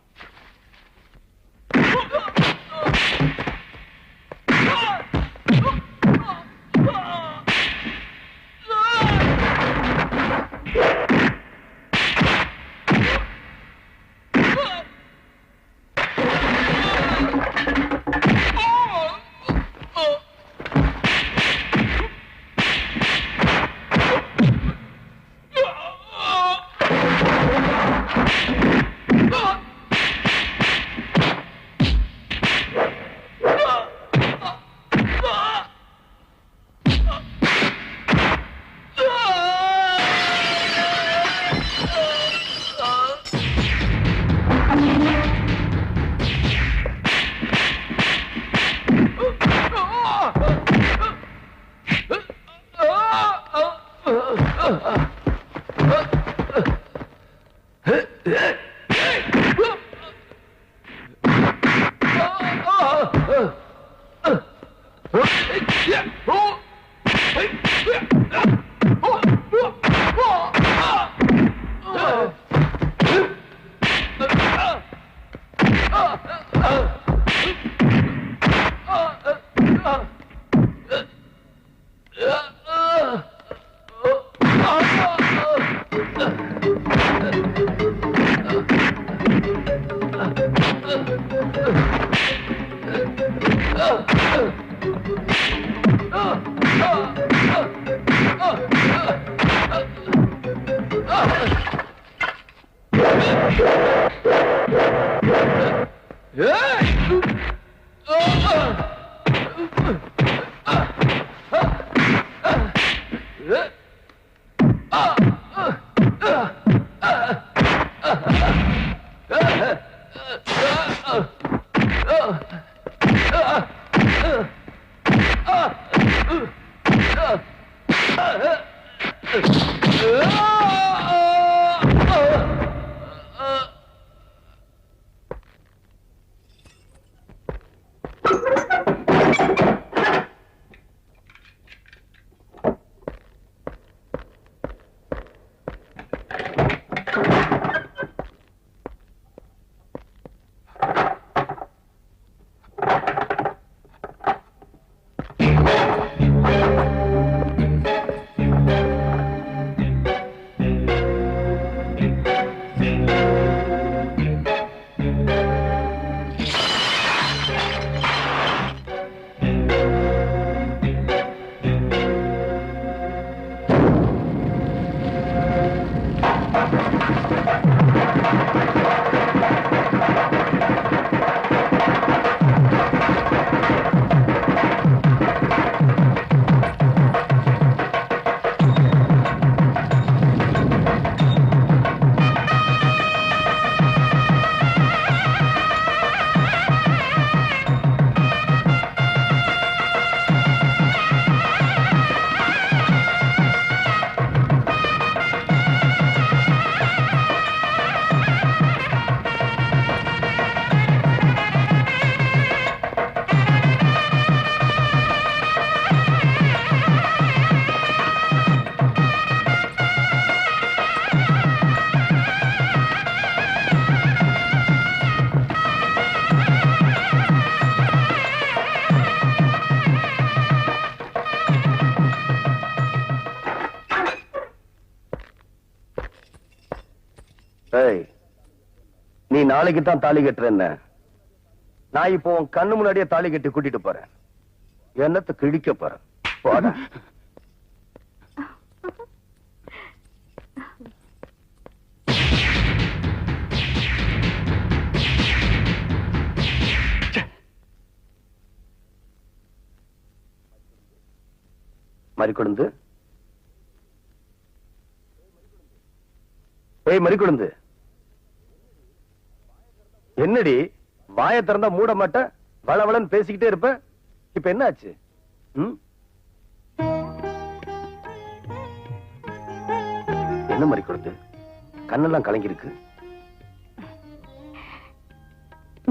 ஏய், நீ நாளைக்கு தான் தாலி கட்டுற என்ன? நான் இப்போ உன் கண்ணு முன்னாடியே தாலி கட்டி கூட்டிட்டு போறேன். என்னத்தை கிழிக்க போறேன். போடா. மறிக்கொழுந்து, ஏய் மறிக்கொழுந்து, என்னடி வாயை திறந்தா மூட மாட்ட, வளவளன்னு பேசிக்கிட்டே இருப்ப. இப்ப என்ன ஆச்சு? என்ன மறிக்கொழுந்து, கண்ணெல்லாம் கலங்கி இருக்கு.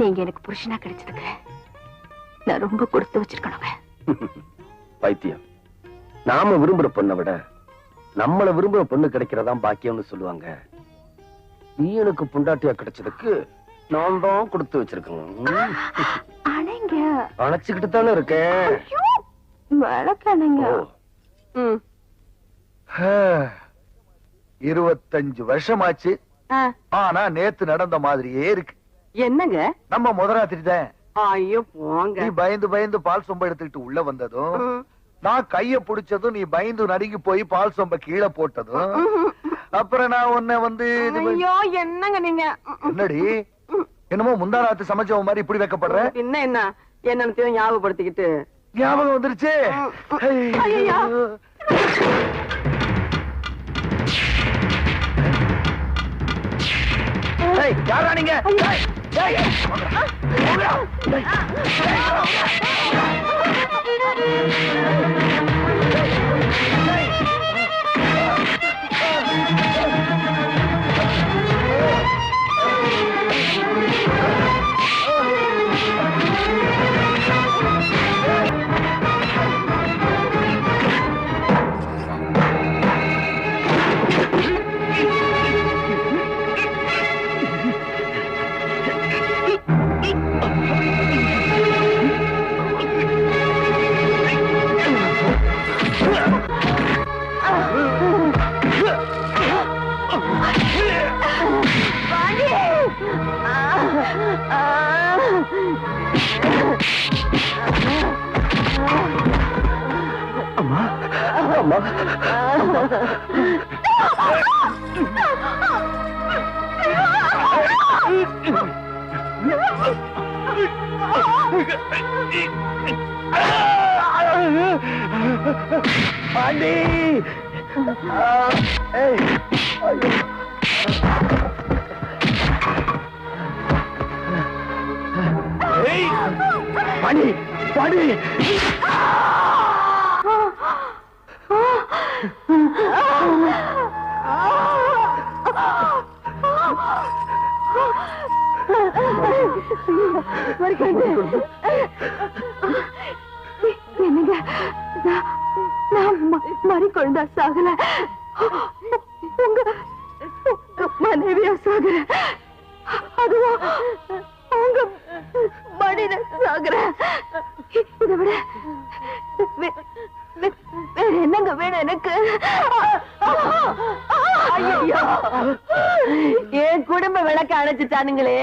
நீங்க எனக்கு புருஷனா கிடைச்சதுக்கு நான் ரொம்ப கொடுத்து வச்சிருக்கணுங்க. பைத்தியம். நாம விரும்புற பொண்ணை விட நம்மள விரும்புற பொண்ணு கிடைக்கிறதான் பாக்கியம்னு சொல்லுவாங்க. நீ எனக்கு பொண்டாட்டியா கிடைச்சதுக்கு நான் தான் கொடுத்து வச்சிருக்கேன். அணைச்சுக்கிட்டு தானே இருக்கேன். 25 வருஷமாச்சு. ஆனா நேத்து நடந்த மாதிரியே இருக்கு. என்னங்க? நம்ம முதராத்திரி தான். ஐயோ போங்க. நீ பயந்து பயந்து பால் சொம்ப எடுத்துக்கிட்டு உள்ள வந்ததும், நான் கைய புடிச்சதும் நீ பயந்து நடுங்கி போய் பால் சொம்ப கீழே போட்டதும், அப்புறம் நான் உன்னை வந்து ஐயோ என்னங்க நீங்க? என்னடி என்னமோ முந்தா ராத்து சமைச்சவ மாதிரி இப்படி வைக்கப்படுற? என்ன என்னத்தையும் ஞாபகப்படுத்திக்கிட்டு ஞாபகம் வந்துருச்சு. யாரா நீங்க? அம்மா, அம்மா, பாண்டி. பாண்டி, பாண்டி. என்னங்க, நான் மறிக்கொழுந்தா சாகல, உங்க மனைவியா சாகுற, அதுவும் உங்க மடியில சாகுற. இதை விட வேற என்னங்க வேணும் எனக்கு? என் குடும்ப விளக்க அணைச்சுட்டானுங்களே.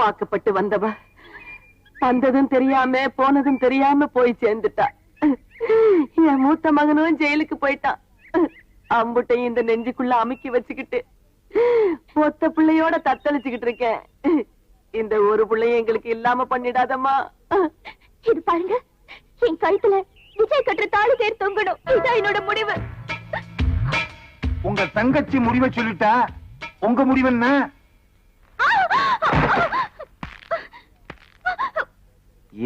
வாக்கப்பட்டு வந்தவ வந்ததும் தெரியாம போனதும் தெரியாம போய் சேர்ந்துட்டா. என் மூத்த மகனும் ஜெயிலுக்கு போயிட்டான். அம்புட்டையும் இந்த நெஞ்சுக்குள்ள அமுக்கி வச்சுக்கிட்டு ஒத்த பிள்ளையோட தத்தளிச்சுக்கிட்டு இருக்கேன். இந்த ஒரு பிள்ளைய எங்களுக்கு இல்லாம பண்ணிடாதம்மா. இது பாருங்க, என் கழுத்துல விஜய் கட்டுற தாலி தேர் தொங்கணும். இதான் என்னோட முடிவு. உங்க தங்கச்சி முடிவை சொல்லிட்டா, உங்க முடிவு என்ன?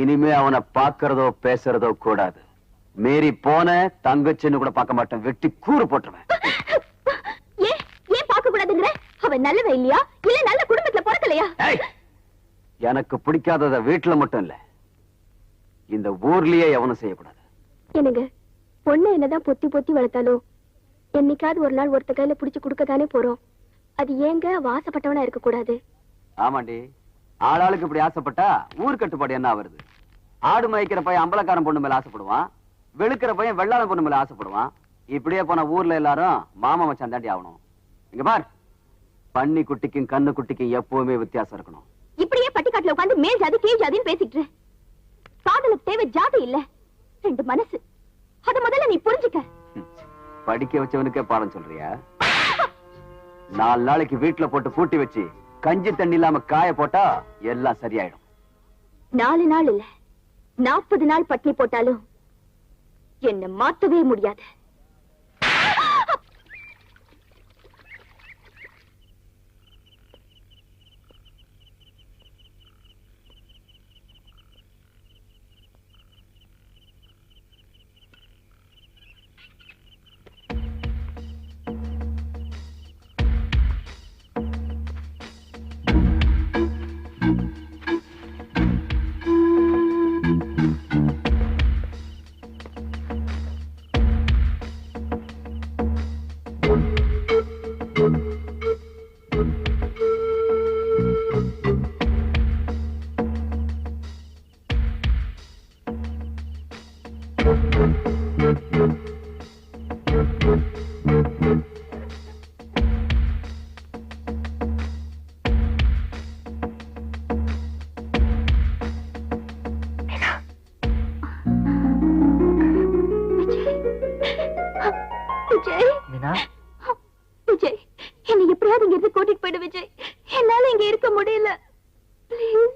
இனிமே அவனை பாக்குறதோ பேசுறதோ கூடாது. மீறி போன தங்கச்சின்னு கூட பார்க்க மாட்டேன், வெட்டி கூறு போட்டுருவேன். ஏன் பார்க்க கூடாதுங்கிற? அவன் நல்லவன் இல்லையா, இல்ல நல்ல குடும்பத்துல பிறக்கலையா? எனக்கு பிடிக்காதத வீட்டுல மட்டும் இல்ல, இந்த ஊர்லயே எவனும் செய்யக்கூடாது. என்னங்க, பொண்ணு என்னதான் பொத்தி பொத்தி வளர்த்தாலும் என்னைக்காவது ஒரு நாள் ஒருத்த கையில புடிச்சு கொடுக்கத்தானே போறோம். அது ஏங்க ஆசைப்பட்டவனா இருக்க கூடாது? ஆமாண்டி, ஆளாளுக்கு இப்படி ஆசைப்பட்டா ஊர் கட்டுப்பாடு என்ன வருது? ஆடு மயக்கிற பையன் அம்பலக்காரன் பொண்ணு மேல ஆசைப்படுவான், வெளுக்கிற பையன் வெள்ளாள பொண்ணு மேல ஆசைப்படுவான். இப்படியே போன ஊர்ல எல்லாரும் மாமா மச்சான் தாண்டி ஆகணும். இங்க பார், பன்னி குட்டிக்கும் கண்ணு குட்டிக்கும் எப்பவுமே வித்தியாசம் இருக்கணும். இப்படியே பட்டிக்காட்டுல உட்காந்து மேல் ஜாதி கீழ் ஜாதின்னு பேசிட்டு காதலுக்கு தேவை ஜாதி இல்ல, ரெண்டு மனசு. அத முதல்ல நீ புரிஞ்சுக்க. படிக்க வச்சவனுக்கே பாடம் சொல்றியா? 4 நாளைக்கு வீட்டுல போட்டு பூட்டி வச்சு கஞ்சி தண்ணி இல்லாம காய போட்டா எல்லாம் சரியாயிடும். 4 நாள் இல்ல, 40 நாள் பட்டினி போட்டாலும் என்ன மாத்தவே முடியாது. விஜய், என்னை எப்படியாவது இங்க இருந்து கூட்டிட்டு போயிடு விஜய். என்னால இங்க இருக்க முடியல. Please.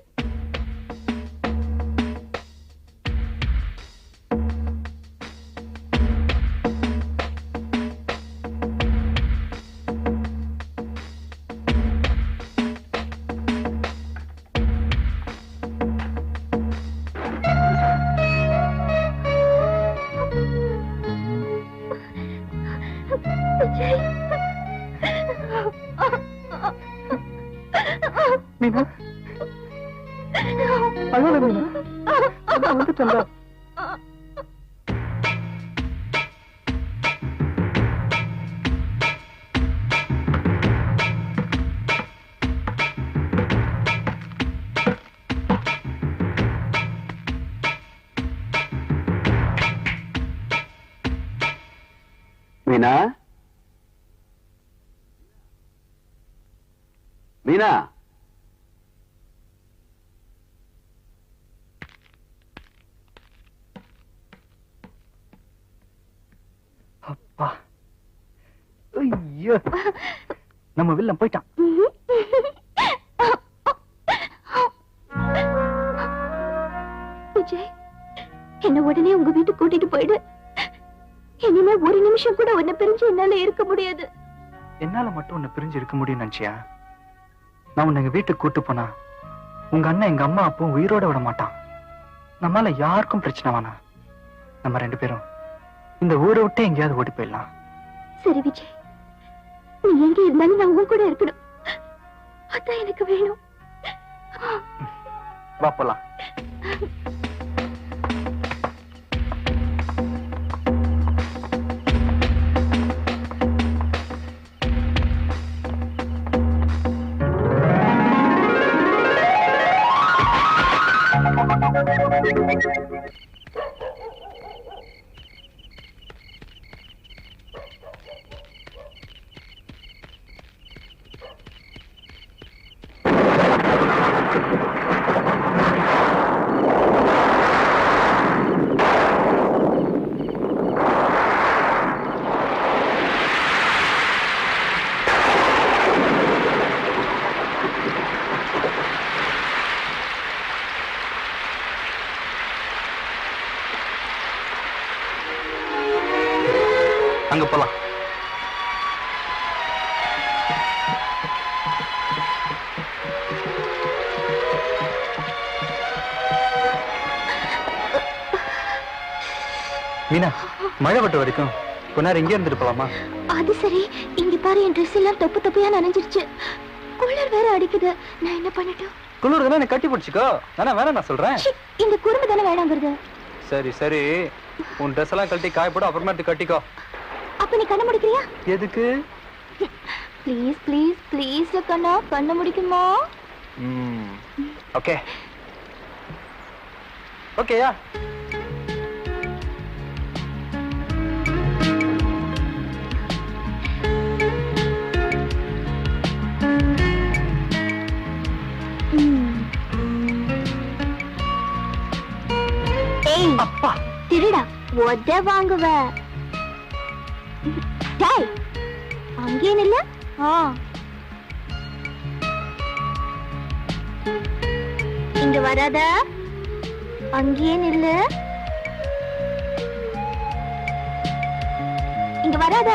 மீனா, அழாத மீனா, நான் வந்துட்டேன்டா. மீனா, மீனா, அப்பா, ஐயோ, நம்ம வில்லன் போயிட்டான். விஜய், என்ன உடனே உங்க வீட்டுக்கு கூட்டிட்டு போயிடு. இனிமே ஒரு நிமிஷம் கூட உன்னை பிரிஞ்சு என்னால இருக்க முடியாது. என்னால மட்டும் உன்னை பிரிஞ்சு இருக்க முடியும் நினைச்சியா? நான் உன்னை எங்க வீட்டுக்கு கூட்டு போனா உங்க அண்ணன் எங்க அம்மா அப்பவும் உயிரோட விட மாட்டான். நம்மால யாருக்கும் பிரச்சனை வேணாம். நம்ம 2 பேரும் இந்த ஊரை விட்டு எங்கேயாவது ஓடி போயிடலாம். சரி விஜய், நீ எங்க இருந்தாலும் நான் உன் கூட இருக்கணும். அதான் எனக்கு வேணும். வா போலாம். அங்க போலாம். மீனா, மழை விட்டு வரைக்கும் கொஞ்ச இங்கே இருந்துட்டு போலாமா? அது சரி, இங்க பாரு, என் ட்ரெஸ் எல்லாம் தொப்பு தொப்பையா நனைஞ்சிருச்சு. குளிர் வேற அடிக்குது. நான் என்ன பண்ணட்டும்? குளிர் தானே, என்ன கட்டி பிடிச்சிக்கோ. வேணா நான் சொல்றேன். இந்த குறும்பு தானே வேணாங்கிறது. சரி சரி, உன் ட்ரெஸ் எல்லாம் கழட்டி காய போடு, அப்புறமேட்டு கட்டிக்கோ. அப்ப நீ கண்ண முடிக்கிறியா? எதுக்கு? ப்ளீஸ் ப்ளீஸ் ப்ளீஸ் கண்ணா, கண்ண முடிக்குமா? ஓகே ஓகேயா? அப்பா திருடா, ஒத வாங்குவ. டேய், அங்கே நில்ல. இங்க வராத, அங்கே நில்லு. இங்க வராத.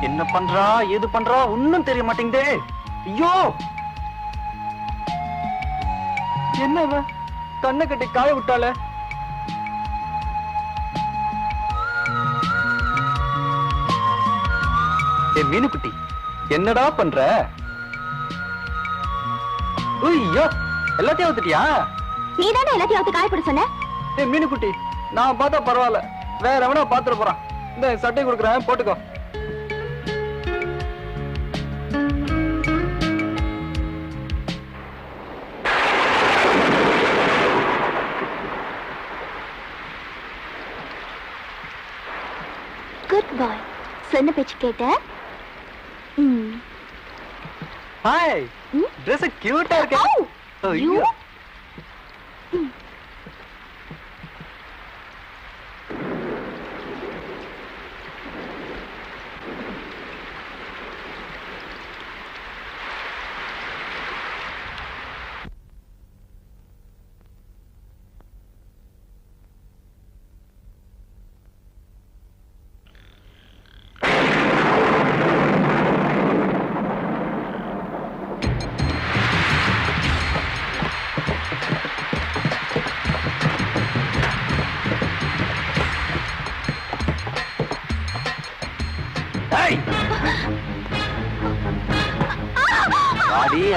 என்ன பண்றா, ஏது பண்றா, ஒன்னும் தெரிய மாட்டேங்குதே. ஐயோ, என்ன இவ கண்ணை கட்டி காய விட்டால? மீனுக்குட்டி, என்னடா பண்ற? ஐயோ, எல்லாத்தையும் ஊத்துட்டியா? நீ தானே எல்லாத்தையும் ஊத்து காய போட சொன்ன. மீனுக்குட்டி, நான் பார்த்தா பரவாயில்ல, வேற எவனா பாத்துட்டு போறான். இந்த சட்டை கொடுக்குறேன், போட்டுக்கோ. குட் பாய், சொன்ன பேச்சு கேட்ட. ஹாய், ட்ரெஸ் கியூட்டா இருக்கு. ஐயோ,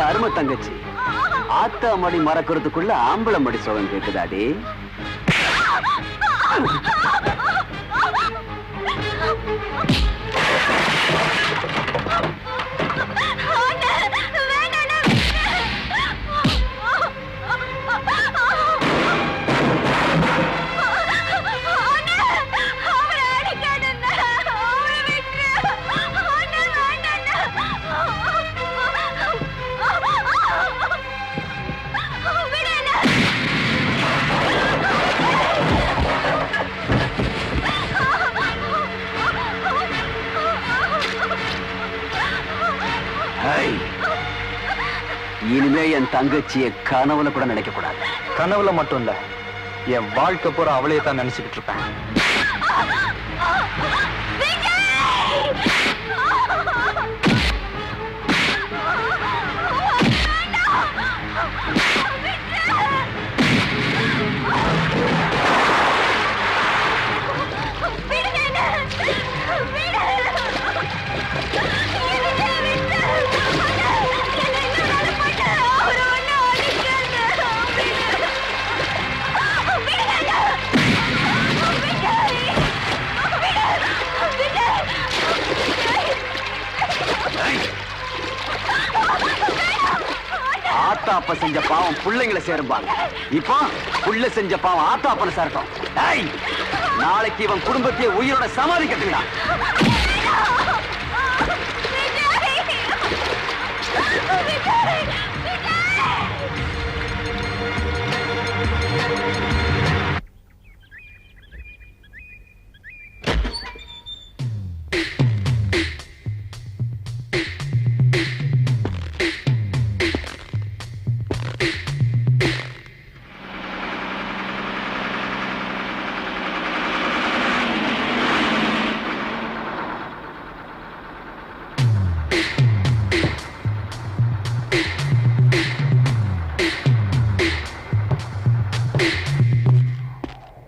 அருமை தங்கச்சி, ஆத்தா மடி மறக்கிறதுக்குள்ள ஆம்பளை மடி சோகம் கேக்குதாடி? இனிமே என் தங்கச்சிய கனவுல கூட நினைக்க கூடாது. கனவுல மட்டும் இல்ல, என் வாழ்க்கை பூரா அவளையே தான் நினைச்சுக்கிட்டு இருப்பேன். ஆத்தா அப்ப செஞ்ச பாவம் பிள்ளைங்களை சேரும்பாங்க. இப்போ புள்ள செஞ்ச பாவம் ஆத்தா அப்பன சேரட்டும். நாளைக்கு இவன் குடும்பத்தையே உயிரோட சமாதி கட்டுடா.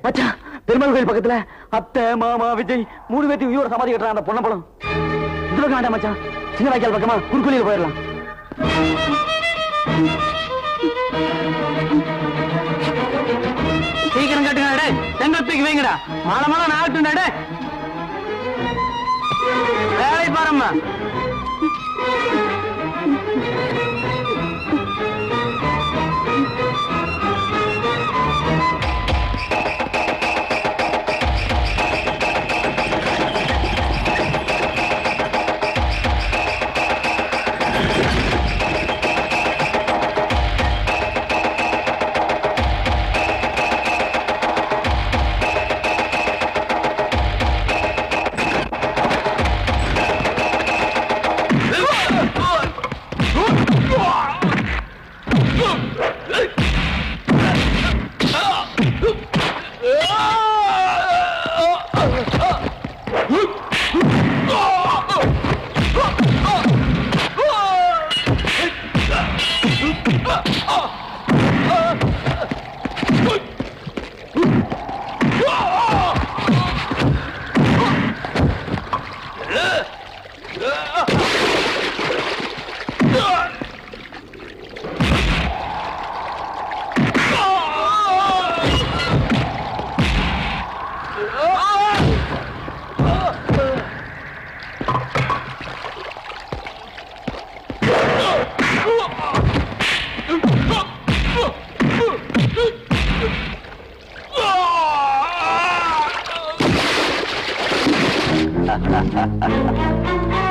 மச்சான் பெருமாள் கோயில் பக்கத்துல அத்தை மாமா விஜய் 3 பேர்த்தையும் உயிரோட சமாதி கட்டுறான் அந்த பொன்னம்பலம். இந்த பக்கம் வேண்டாம் மச்சான், சின்ன வாய்க்கால் பக்கமா குறுக்குழியில போயிடலாம். சீக்கிரம் கட்டுங்க, செங்கத்துக்கு வைங்கடா. மாலை மாலை நாட்டுண்டா, வேலை பாரும்மா.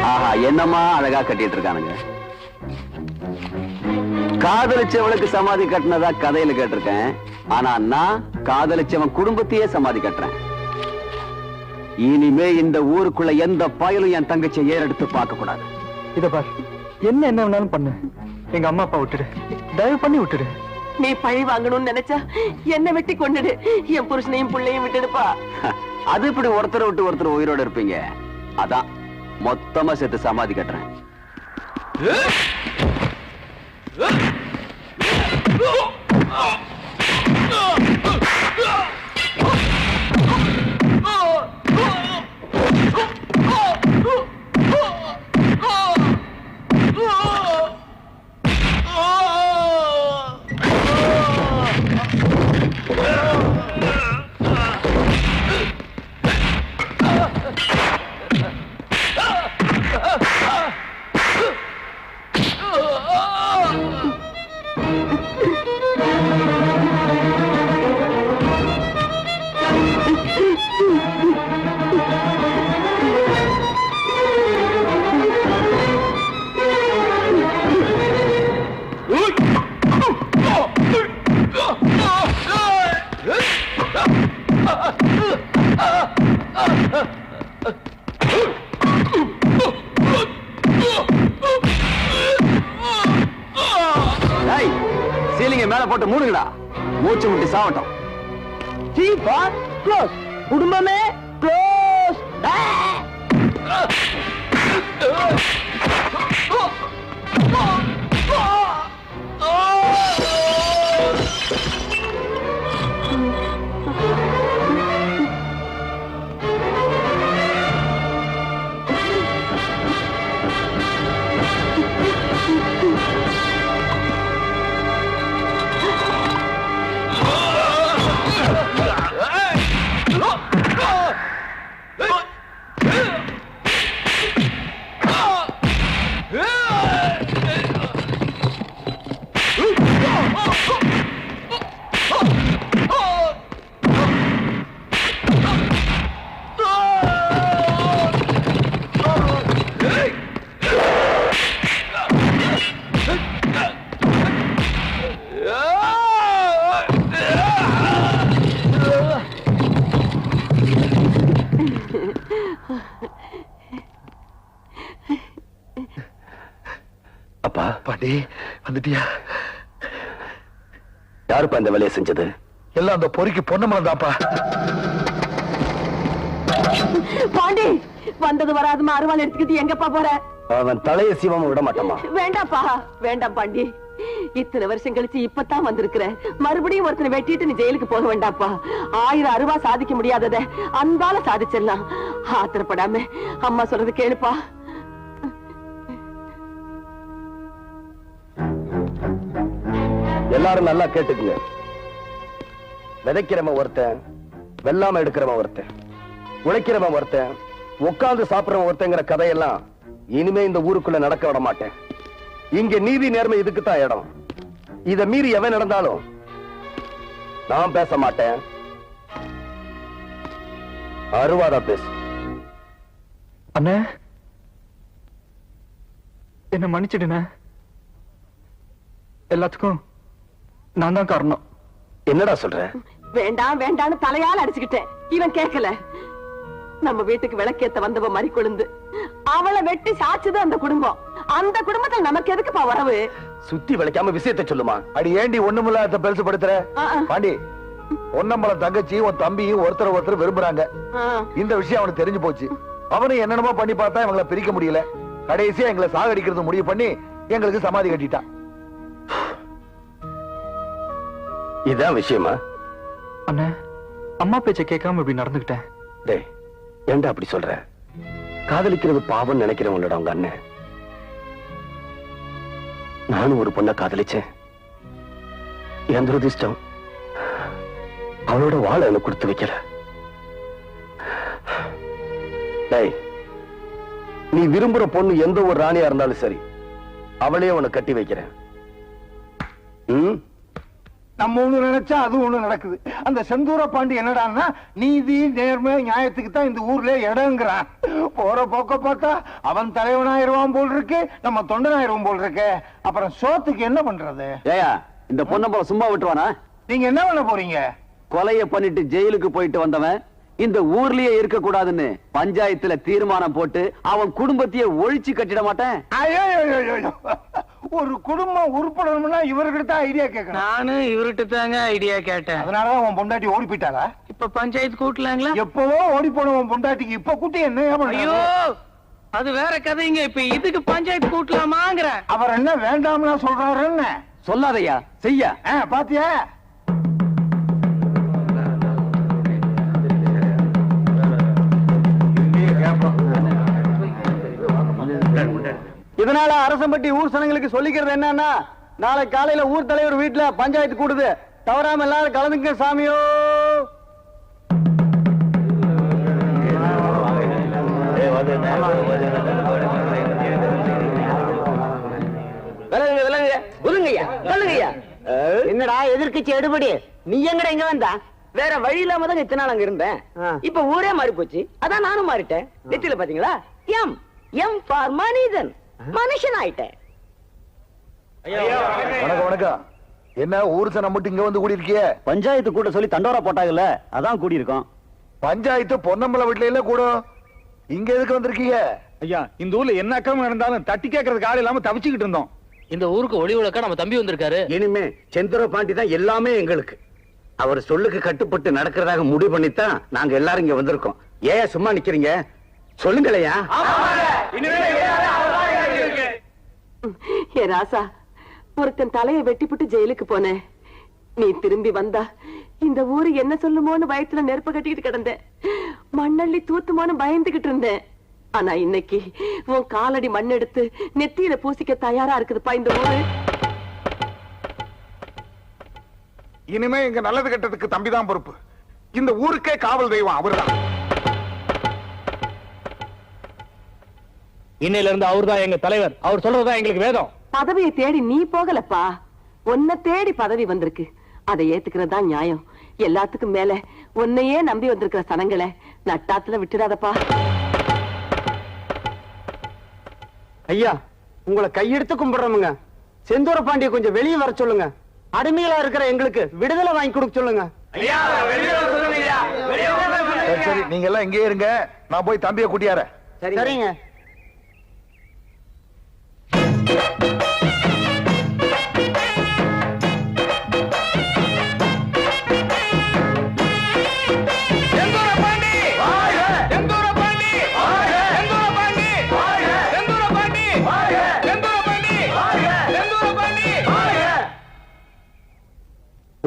ஆஹா, என்னமா அழகா கட்டிட்டு இருக்கானுங்க. காதலிச்சவளுக்கு சமாதி கட்டினதா கதையில கேட்டிருக்கேன். ஆனா நான் காதலிச்சவன் குடும்பத்தையே சமாதி கட்டுறேன். இனிமே இந்த ஊருக்குள்ள எந்த பயலும் என் தங்கச்சியை ஏறெடுத்து பார்க்க கூடாது. இத பார், என்ன வேணாலும் பண்ணு, எங்க அம்மா அப்பா விட்டுடு, தயவு பண்ணி விட்டுடு. நீ பழி வாங்கணும்னு நினைச்சா என்ன வெட்டி கொண்டுடு, என் புருஷனையும் பிள்ளையும் விட்டுடுப்பா. அது இப்படி ஒருத்தரை விட்டு ஒருத்தர் உயிரோட இருப்பீங்க. அதான் மொத்தமா சேர்த்து சமாதி கட்டுறேன். சீலிங்க மேல போட்டு மூடுங்கடா, மூச்சு விட்டு சாவட்டும். குடும்பமே க்ளோஸ். அப்பா பாண்டி வந்துட்டியா? யாருப்பா இந்த வேலையை செஞ்சது? எல்லாம் அந்த பொறிக்கு பொன்னமலம் தான்ப்பா. பாண்டி வந்தது வராதுமா அருவாள் எடுத்துக்கிட்டு எங்கப்பா போற? அவன் தலையை சீவாம விட மாட்டாமா? வேண்டாப்பா வேண்டாம் பாண்டி. இத்தனை வருஷம் கழிச்சு இப்பதான் வந்திருக்கிற. மறுபடியும் ஒருத்தனை வெட்டிட்டு நீ ஜெயிலுக்கு போக வேண்டாப்பா. 1000 அருவா சாதிக்க முடியாதத அன்பால சாதிச்சிடலாம். ஆத்திரப்படாம அம்மா சொல்றது கேளுப்பா. எல்லாரும் நல்லா கேட்டுக்குங்க. விதைக்கிறவன் ஒருத்தன், வெள்ளாம எடுக்கிறவன் ஒருத்தன், உழைக்கிறவன் ஒருத்தன், உட்கார்ந்து சாப்பிடுறவன் ஒருத்தங்கிற கதையெல்லாம் இனிமே இந்த ஊருக்குள்ள நடக்க விட மாட்டேன். இங்க நீதி நேர்மை இதுக்குத்தான் இடம். இத மீறி எவன் நடந்தாலும் நான் பேச மாட்டேன். அருவாதா பேசு. அண்ணே, என்ன மன்னிச்சிடுன. எல்லாத்துக்கும் நான் தான் காரணம். என்னடா சொல்ற? வேண்டாம் வேண்டான்னு தலையால் அடிச்சுக்கிட்டேன். இவன் கேட்கல. நம்ம வீட்டுக்கு விளக்கேத்த வந்தவ மறி கொழுந்து அவளை வெட்டி சாச்சுது அந்த குடும்பம். அந்த குடும்பத்துல நமக்கு எதுக்குப்பா வரவு? சுத்தி விளைக்காம விஷயத்தை சொல்லுமா. அடி ஏண்டி ஒண்ணுமில்லாத பெருசு படுத்துற? பாண்டி, பொன்னம்பலம் தங்கச்சி உன் தம்பியும் ஒருத்தர் விரும்புறாங்க. இந்த விஷயம் அவனுக்கு தெரிஞ்சு போச்சு. அவனும் என்னென்னமோ பண்ணி பார்த்தா இவங்களை பிரிக்க முடியல. கடைசியா எங்களை சாகடிக்கிறது முடிவு பண்ணி எங்களுக்கு சமாதி கட்டிட்டான். இதான் விஷயமா? அண்ணா, அம்மா பேச்ச கேட்காம இப்படி நடந்துகிட்டேன். டேய், ஏன்டா அப்படி சொல்ற? காதலிக்கிறது பாவம் நினைக்கிறவங்களோட அவங்க அண்ணன். நானும் ஒரு பொண்ணை காதலிச்சேன். என் துரதிஷ்டம் அவளோட வாழை எனக்கு கொடுத்து வைக்கல. டேய், நீ விரும்புற பொண்ணு எந்த ஒரு ராணியா இருந்தாலும் சரி, அவளே உன்னை கட்டி வைக்கிறேன். நம்ம ஒண்ணு நினைச்சா அது ஒண்ணு நடக்குது. அந்த செந்தூர பாண்டி என்னடான்னா நீதி நேர்மை நியாயத்துக்கு தான் இந்த ஊர்ல இடங்கிறான். போற போக்க பார்த்தா அவன் தலைவனாயிருவான் போல் இருக்கு, நம்ம தொண்டனாயிருவோம் போல் இருக்கு. அப்புறம் சோத்துக்கு என்ன பண்றது? ஏயா, இந்த பொண்ணை சும்மா விட்டுவானா? நீங்க என்ன பண்ண போறீங்க? கொலைய பண்ணிட்டு ஜெயிலுக்கு போயிட்டு வந்தவன் இந்த ஊர்லயே இருக்க கூடாதுன்னு பஞ்சாயத்துல தீர்மானம் போட்டு அவன் குடும்பத்தையே ஒழிச்சு கட்டிட மாட்டேன். ஒரு குடும்பம் உருப்படணும்னா இவர்கிட்ட ஐடியா கேட்கணும். நானும் இவர்கிட்ட தாங்க ஐடியா கேட்டேன். அதனாலதான் உன் பொண்டாட்டி ஓடி போயிட்டாளா? இப்ப பஞ்சாயத்து கூட்டலாங்களா? எப்பவோ ஓடி போன உன் பொண்டாட்டிக்கு இப்ப கூட்டி என்ன? ஐயோ, அது வேற கதைங்க. இப்ப இதுக்கு பஞ்சாயத்து கூட்டலாமாங்கிற. அவர் என்ன வேண்டாம்னா சொல்றாரு? என்ன சொல்லாதையா, செய்ய. பாத்தியா? இதனால அரசம்பட்டி ஊர் சனங்களுக்கு சொல்லிக்கிறது என்னன்னா, நாளை காலையில ஊர் தலைவர் வீட்டுல பஞ்சாயத்து கூடுது. தவறாம எல்லாரும் கலந்துங்க சாமியோ. என்னடா எதிர்க்கட்சி எடுபடி? நீ எங்கடா இங்க வந்தா? வேற வழி இல்லாம தான் இத்தனை நாள் அங்க இருந்தேன். இப்ப ஊரே மாறி போச்சு, அதான் நானும் மாறிட்டேன். நெத்தில பாத்தீங்களா? எம் எம் ஃபார் மனிதன், மனுஷன் ஆயிட்டேன். வணக்கம் வணக்கம். என்ன ஊர் சனம் மட்டும் இங்க வந்து கூடி இருக்கிய? பஞ்சாயத்து கூட சொல்லி தண்டோரா போட்டாங்கல்ல, அதான் கூடி இருக்கோம். பஞ்சாயத்து பொன்னம்பலம் வீட்டுல இல்ல கூட, இங்க எதுக்கு வந்திருக்கீங்க? ஐயா, இந்த ஊர்ல என்ன அக்கிரமம் நடந்தாலும் தட்டி கேட்கறதுக்கு ஆள் இல்லாம தவிச்சுக்கிட்டு இருந்தோம். இந்த ஊருக்கு ஒளி விளக்கா நம்ம தம்பி வந்திருக்காரு. இனிமே செந்தூர பாண்டி தான் எல்லாமே எங்களுக்கு. அவர் சொல்லுக்கு கட்டுப்பட்டு நடக்கிறதாக முடிவு பண்ணித்தான் நாங்க எல்லாரும் இங்க வந்திருக்கோம். ஏன் சும்மா நிக்கிறீங்க? சொல்லுங்களையா. ஏ ராசா, ஒருத்தன் தலையை வெட்டிப்புட்டு ஜெயிலுக்கு போனேன். நீ திரும்பி வந்தா இந்த ஊரு என்ன சொல்லுமோன்னு பயத்துல நெருப்பு கட்டிக்கிட்டு கிடந்தேன். மண்ணள்ளி தூத்துமோன்னு பயந்துகிட்டு இருந்தேன். ஆனா இன்னைக்கு உன் காலடி மண் எடுத்து நெத்தியில பூசிக்க தயாரா இருக்குதுப்பா இந்த ஊரு. இனிமே இங்க நல்லது கெட்டதுக்கு தம்பிதான் பொறுப்பு. இந்த ஊருக்கே காவல் தெய்வம் அவர்தான். இன்னையில இருந்து அவர்தான் எங்க தலைவர். அவர் சொல்றதுதான் எங்களுக்கு வேதம். பதவியை தேடி நீ போகலப்பா, உன்னை தேடி பதவி வந்திருக்கு. அதை ஏத்துக்கிறது தான் நியாயம். எல்லாத்துக்கும் மேல உன்னையே நம்பி வந்திருக்கிற சனங்களை நட்டாத்துல விட்டுடாதப்பா. ஐயா, உங்களை கையெடுத்து கும்பிடுறோமுங்க. செந்தூர பாண்டிய கொஞ்சம் வெளியே வர சொல்லுங்க. அடிமைகளா இருக்கிற எங்களுக்கு விடுதலை வாங்கி கொடுக்க சொல்லுங்க. சரி, நீங்க எல்லாம் இங்கே இருங்க, நான் போய் தம்பியை கூட்டியாரேன். சரிங்க.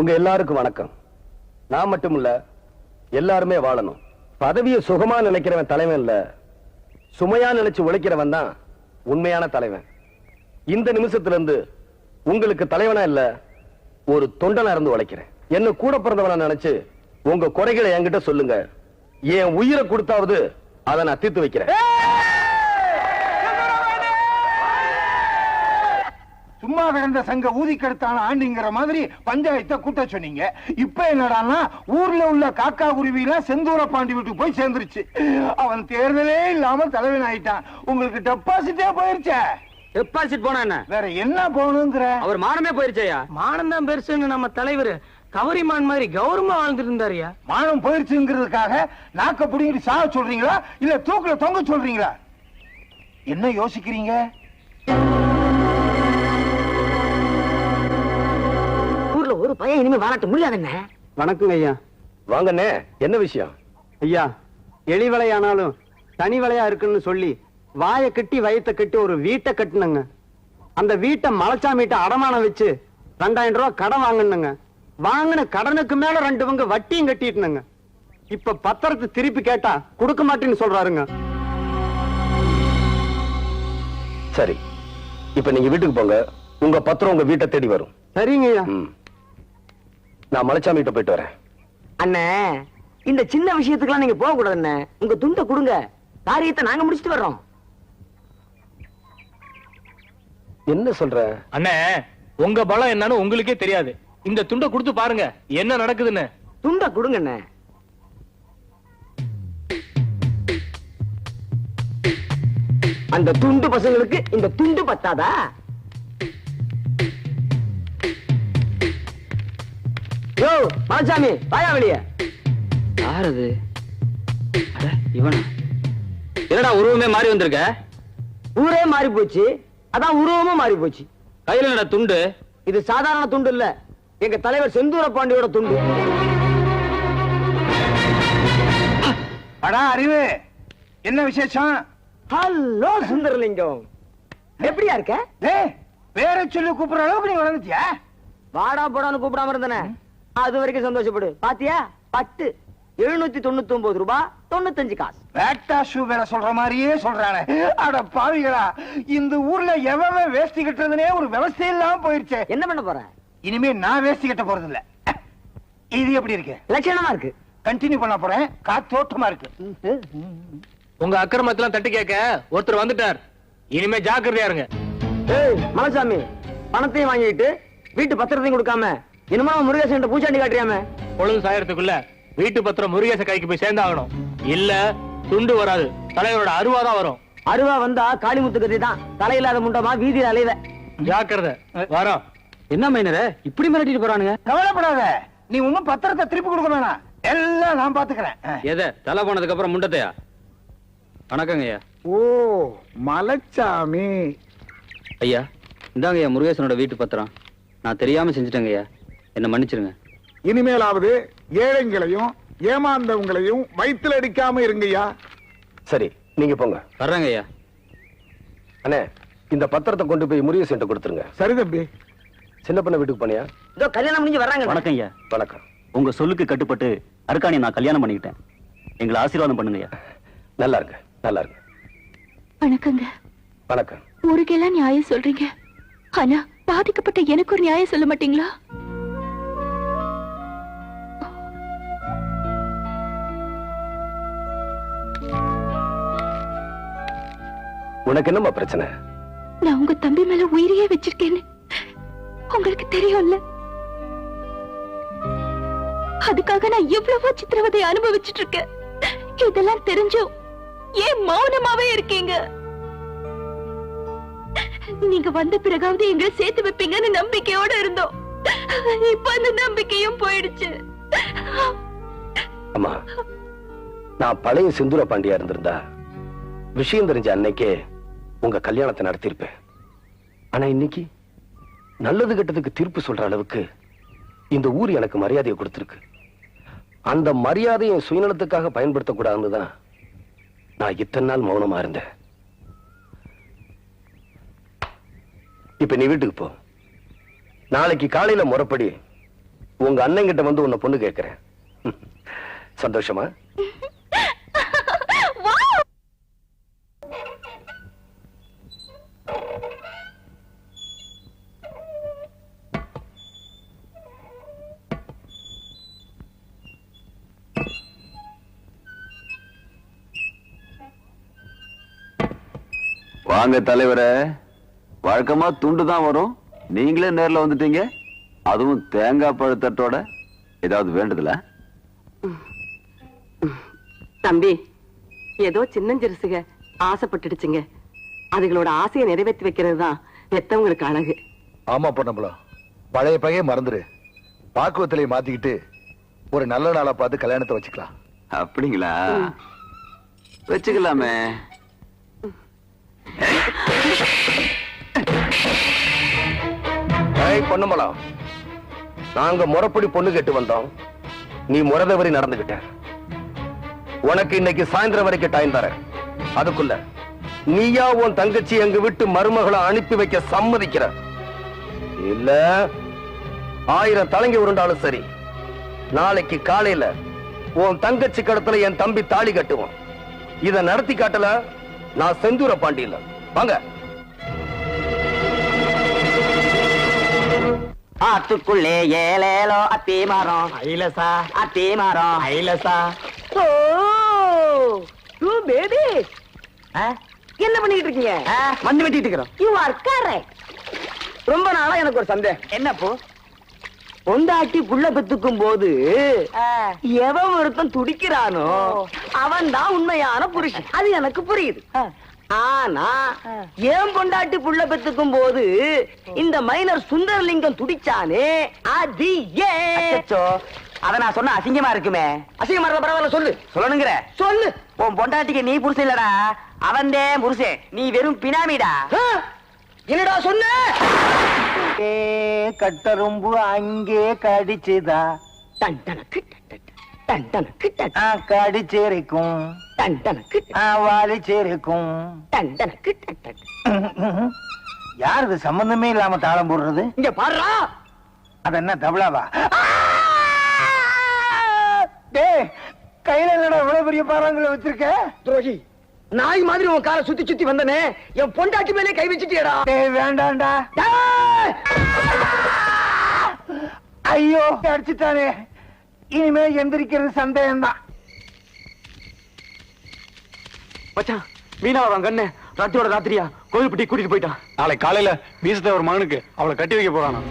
உங்க எல்லாருக்கும் வணக்கம். நான் மட்டும் இல்ல, எல்லாருமே வாழணும். பதவியை சுகமா நினைக்கிறவன் தலைவன் இல்ல, சுமையா நினைச்சு உழைக்கிறவன் தான் உண்மையான தலைவன். இந்த நிமிஷத்துல இருந்து உங்களுக்கு தலைவனா இல்ல, ஒரு தொண்டனா இருந்து உழைக்கிறேன். என்ன கூட பிறந்தவனா நினைச்சு உங்க குறைகளை என்கிட்ட சொல்லுங்க. என் உயிரை கொடுத்தாவது அதை நான் தீர்த்து வைக்கிறேன். சும்மா கிடந்த சங்க ஊதி கெடுத்தான ஆண்டிங்கிற மாதிரி பஞ்சாயத்தை கூட்ட சொன்னீங்க. இப்ப என்னடான்னா ஊர்ல உள்ள காக்கா குருவி எல்லாம் செந்தூர பாண்டி வீட்டுக்கு போய் சேர்ந்துருச்சு. அவன் தேர்தலே இல்லாம தலைவன் ஆயிட்டான். உங்களுக்கு டெபாசிட்டே போயிருச்சே. டெபாசிட் போனா என்ன, வேற என்ன போகணுங்கிற? அவர் மானமே போயிருச்சேயா. மானம் தான் பெருசுன்னு நம்ம தலைவர் கவரிமான் மாதிரி கௌரவமா வாழ்ந்துட்டு இருந்தாருயா. மானம் போயிருச்சுங்கிறதுக்காக நாக்க புடிங்கிட்டு சாக சொல்றீங்களா இல்ல தூக்குல தொங்க சொல்றீங்களா? என்ன யோசிக்கிறீங்க? ஊர்ல ஒரு பையன் இனிமே வாழட்ட முடியாதுண்ணே. வணக்கங்க ஐயா. வாங்கண்ணே, என்ன விஷயம்? ஐயா, எலி வலையானாலும் தனி வலையா இருக்குன்னு சொல்லி வாயை கட்டி வயத்தை கட்டி ஒரு வீட்டை கட்டினங்க. அந்த வீட்டை மலைச்சாமிட்ட அடமானம் வச்சு 2000 ரூபாய் கடன் வாங்கினுங்க. வாங்கின கடனுக்கு மேல 2 பங்கு வட்டியும் கட்டிட்டுனுங்க. இப்ப பத்திரத்தை திருப்பி கேட்டா கொடுக்க மாட்டேன்னு சொல்றாருங்க. சரி, இப்ப நீங்க வீட்டுக்கு போங்க. உங்க பத்திரம் உங்க வீட்டை தேடி வரும். சரிங்க ஐயா. நான் மலைச்சாமி கிட்ட போயிட்டு வரேன். அண்ணே, இந்த சின்ன விஷயத்துக்குலாம் நீங்க போக கூடாது அண்ணே. உங்க துண்டை கொடுங்க, காரியத்தை நாங்க முடிச்சிட்டு வர்றோம். என்ன சொல்ற அண்ணே? உங்க பலம் என்னன்னு உங்களுக்கே தெரியாது. இந்த துண்டை கொடுத்து பாருங்க என்ன நடக்குதுன்னு. துண்டை கொடுங்க அண்ணே. அந்த துண்டு பசங்களுக்கு இந்த துண்டு பத்தாதா? யோ மாசாமி, வாயா வெளிய. யார் அது? இவனா? என்னடா உருவமே மாறி வந்திருக்க? ஊரே மாறி போச்சு, அதான் உருவமும் மாறி போச்சு. கையில என்னடா துண்டு? இது சாதாரண துண்டு இல்ல, எங்க தலைவர் செந்தூர பாண்டியோட துண்டு. அடா அறிவு, என்ன விசேஷம்? ஹலோ சுந்தரலிங்கம், எப்படியா இருக்க? பேரை சொல்லி கூப்பிடுற அளவுக்கு நீ வளர்ந்துட்டியா? வாடா போடான்னு கூப்பிடாம இருந்தன, அது வரைக்கும் சந்தோஷப்படு. பாத்தியா, பட்டு 799 ரூபாய் 95 காசு. பேட்டா ஷூ வேலை சொல்ற மாதிரியே சொல்றானே. அட பாவிகளா, இந்த ஊர்ல எவன் வேஷ்டி கட்டுறதுனே ஒரு விவசாய இல்லாம போயிருச்சு. என்ன பண்ண போற? இனிமே நான் வேஷ்டி கட்ட போறது இல்ல. இது எப்படி இருக்கு? லட்சணமா இருக்கு. கண்டினியூ பண்ண போறேன். காத்தோட்டமா இருக்கு. உங்க அக்கிரமத்தெல்லாம் தட்டி கேட்க ஒருத்தர் வந்துட்டார். இனிமே ஜாக்கிரதையா இருங்க. ஏய் மலைசாமி, பணத்தையும் வாங்கிட்டு வீட்டு பத்திரத்தையும் கொடுக்காம இனிமே முருகேசன் பூச்சாண்டி காட்டுறியாம? பொழுது சாயறதுக்குள்ள வீட்டு பத்திரம் முருகேச கைக்கு போய் சேர்ந்தாகணும். இல்ல துண்டு வராது, தலைவரோட அருவாதான் வரும். அருவா வந்தா காளிமுத்து கதி தான். தலையில்லாத முண்டமா வீதியில் அலைவ. ஜாக்கிரதை. வரோம். என்ன மைனரே இப்படி மிரட்டிட்டு போறானுங்க? கவலைப்படாத, நீ ஒன்னும் பத்திரத்தை திருப்பி கொடுக்க வேணாம், எல்லாம் நான் பாத்துக்கிறேன். எதை தலை போனதுக்கு அப்புறம் முண்டத்தையா? வணக்கங்க ஐயா. ஓ மலைச்சாமி ஐயா, இந்தாங்க ஐயா முருகேசனோட வீட்டு பத்திரம். நான் தெரியாம செஞ்சுட்டேங்க ஐயா, என்ன மன்னிச்சிருங்க. இனிமேலாவது ஏழைங்களையும் ஏமாந்தவங்களையும் வயிற்றுல அடிக்காம இருங்கய்யா. சரி, நீங்க போங்க. வர்றேங்க ஐயா. அண்ணே, இந்த பத்திரத்தை கொண்டு போய் முருகேசன் கொடுத்துருங்க. சரி தம்பி. சின்ன பண்ண வீட்டுக்கு போனியா? இதோ கல்யாணம் முடிஞ்சு வர்றாங்க. வணக்கம் ஐயா. வணக்கம். உங்க சொல்லுக்கு கட்டுப்பட்டு அருக்காணியை நான் கல்யாணம் பண்ணிக்கிட்டேன். எங்களை ஆசீர்வாதம் பண்ணுங்க ஐயா. நல்லா இருங்க, நல்லா இருங்க. வணக்கங்க. வணக்கம். ஊருக்கெல்லாம் நியாயம் சொல்றீங்க, ஆனா பாதிக்கப்பட்ட எனக்கு ஒரு நியாயம் சொல்ல மாட்டீங்களா? உனக்கு என்னமா பிரச்சனை? நான் உங்க தம்பி மேல உயிரையே வச்சிருக்கேன்னு உங்களுக்கு தெரியும்ல. அதுக்காக நான் எவ்வளவோ சித்திரவதை அனுபவிச்சுட்டு இருக்கேன். இதெல்லாம் தெரிஞ்சும் ஏன் மௌனமாவே இருக்கீங்க? நீங்க வந்த பிறகாவது எங்களை சேர்த்து வைப்பீங்கன்னு நம்பிக்கையோட இருந்தோம். இப்ப அந்த நம்பிக்கையும் போயிடுச்சு. அம்மா, நான் பழைய செந்தூர பாண்டியா இருந்திருந்தா விஷயம் தெரிஞ்ச அன்னைக்கே உங்க கல்யாணத்தை நடத்திருப்பேன். ஆனா இன்னைக்கு நல்லது கெட்டதுக்கு தீர்ப்பு சொல்ற அளவுக்கு இந்த ஊர் எனக்கு மரியாதையை கொடுத்திருக்கு. அந்த மரியாதையை சுயநலத்துக்காக பயன்படுத்தக்கூடாதுன்னு தான் நான் இத்தனை நாள் மௌனமா இருந்தேன். இப்ப நீ வீட்டுக்கு போ. நாளைக்கு காலையில முறைப்படி உங்க அண்ணன் கிட்ட வந்து உன்னை பொண்ணு கேட்கிறேன். சந்தோஷமா? வாங்க தலைவரே. வழக்கமா துண்டு தான் வரும், நீங்களே நேர்ல வந்துட்டீங்க, அதுவும் தேங்காய் பழத்தட்டோட. ஏதாவது வேண்டுதல? தம்பி, ஏதோ சின்னஞ்சிறுசுக ஆசைப்பட்டுடுச்சுங்க. அதுகளோட ஆசையை நிறைவேற்றி வைக்கிறது தான் பெத்தவங்களுக்கு அழகு. ஆமா பொன்னம்பலம், பழைய பகையை மறந்துரு. பாக்குவத்திலே மாத்திக்கிட்டு ஒரு நல்ல நாளா பார்த்து கல்யாணத்தை வச்சுக்கலாம். அப்படிங்களா? வச்சுக்கலாமே. பொன்னம்பலம், நாங்க முறைப்படி பொண்ணு கேட்டு வந்தோம். நீ முறை தவறி நடந்துகிட்ட. உனக்கு இன்னைக்கு சாயந்தரம் வரைக்கும் டைம் தரேன். அதுக்குள்ள நீயா உன் தங்கச்சி எங்க விட்டு மருமகளை அனுப்பி வைக்க சம்மதிக்கிற, இல்ல 1000 தலைங்க உருண்டாலும் சரி, நாளைக்கு காலையில உன் தங்கச்சி கடத்துல என் தம்பி தாலி கட்டுவான். இத நடத்தி காட்டல நான் செந்தூர பாண்டியில. வாங்க. ஆத்துக்குள்ளே ஏலேலோ அத்தி மரம் ஐலசா, அத்தி மரம் ஐலசா. ஓ யூ பேபி, என்ன பண்ணிட்டு இருக்கீங்க? மண்ணு வெட்டிட்டு இருக்கிறோம். You are correct. ரொம்ப நாளா எனக்கு ஒரு சந்தேகம். என்னப்போ? பொண்டாட்டி புள்ள பெத்துக்கும் போது எவன் ஒருத்தன் துடிக்கிறானோ அவன் தான் உண்மையான புருஷன். அது எனக்கு புரியுது. ஆனா ஏன் பொண்டாட்டி புள்ள பெத்துக்கும் போது இந்த மைனர் சுந்தரலிங்கம் துடிச்சானே, அது ஏன்? அத நான் சொன்ன அசிங்கமா இருக்குமே. அசிங்கமா இருக்க பரவாயில்ல, சொல்லு. சொல்லணுங்கிற சொல்லு. உன் பொண்டாட்டிக்கு நீ புருஷன் இல்லடா, அவன்தே புருஷன். நீ வெறும் பினாமிடா. என்னடா சொன்ன? கட்டரும்பு அங்கே கடிச்சுதா, கடிச்சேரிக்கும், வாலிச்சேரிக்கும். யார் இது சம்பந்தமே இல்லாம தாளம் போடுறது? இங்க பாடுறா. அது என்ன தபலாவா? டேய், கையில என்னடா இவ்வளவு பெரிய பாறாங்களை வச்சிருக்க? துரோகி, நாய் மாதிரி உன் காலை சுத்தி சுத்தி வந்தனே, என் பொண்டாட்டி மேலே கை வச்சுட்டியடா. டேய் வேண்டாம்டா. ஐயோ அடிச்சுட்டானே, இனிமே எந்திரிக்கிறது சந்தேகம் தான். மச்சான், மீனாவ கண்ணு ராத்திரியோட ராத்திரியா கோயில்பட்டி கூட்டிட்டு போயிட்டான். நாளை காலையில மீசத்தை ஒரு மகனுக்கு அவளை கட்டி வைக்க போறானா.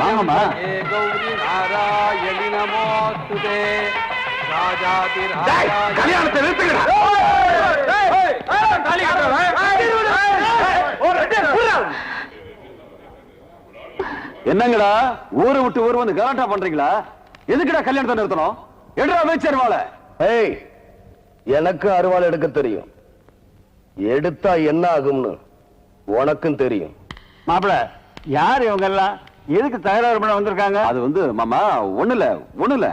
வாங்கம்மா. கல்யாணத்தை நிறுத்துகிறா. என்னங்கடா ஊரை விட்டு ஊர் வந்து கலாட்டா பண்றீங்களா? எதுக்குடா கல்யாணத்தை நிறுத்தணும்? எடுறா அமைச்சர்வாள. ஏய், எனக்கு அருவாள் எடுக்க தெரியும். எடுத்தா என்ன ஆகும்னு உனக்கும் தெரியும். மாப்பிள, யார் இவங்க எல்லாம்? எதுக்கு தகராறு பண்ண வந்திருக்காங்க? அது வந்து மாமா ஒண்ணு இல்ல.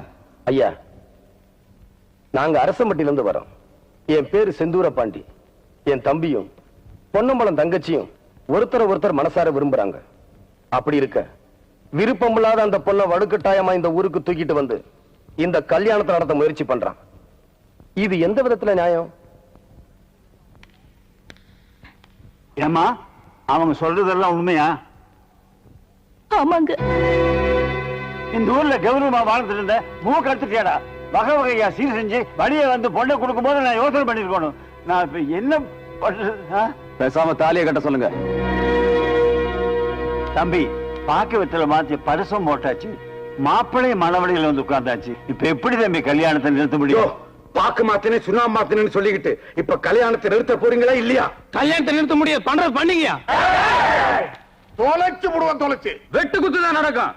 ஐயா, நாங்க அரசம்பட்டியில இருந்து வரோம். என் பேரு செந்தூர பாண்டி. என் தம்பியும் பொன்னம்பலம் தங்கச்சியும் ஒருத்தர் மனசார விரும்புறாங்க. அப்படி இருக்க விருப்பமில்லாத அந்த பொண்ணை வடுக்கட்டாயமா இந்த ஊருக்கு தூக்கிட்டு வந்து இந்த கல்யாணத்தை நடத்த முயற்சி பண்றான். இது எந்த விதத்துல நியாயம்? ஏமா, அவங்க சொல்றதெல்லாம் உண்மையா? ஆமாங்க. இந்த ஊர்ல கௌரவமா வாழ்ந்துட்டு இருந்த மூக்க எடுத்துட்டியாடா. வகை வகையா சீர் செஞ்சு வழியை வந்து பொண்ணை கொடுக்கும் போது நான் யோசனை பண்ணிருக்கணும். நான் இப்ப என்ன பண்றது? பேசாம தாலியை கட்ட சொல்லுங்க. தம்பி, பாக்க வெத்தல மாத்தி பரிசம் போட்டாச்சு. மாப்பிள்ளை மணவழியில வந்து உட்கார்ந்தாச்சு. இப்ப எப்படி தம்பி கல்யாணத்தை நிறுத்த முடியும்? பாக்கு மாத்தினே சுண்ணாம்பு மாத்தினு சொல்லிக்கிட்டு இப்ப கல்யாணத்தை நிறுத்த போறீங்களா இல்லையா? கல்யாணத்தை நிறுத்த முடியாது, பண்றது பண்ணீங்க. தொலைச்சு விடுவான், தொலைச்சு. வெட்டு குத்துதான் நடக்கும்.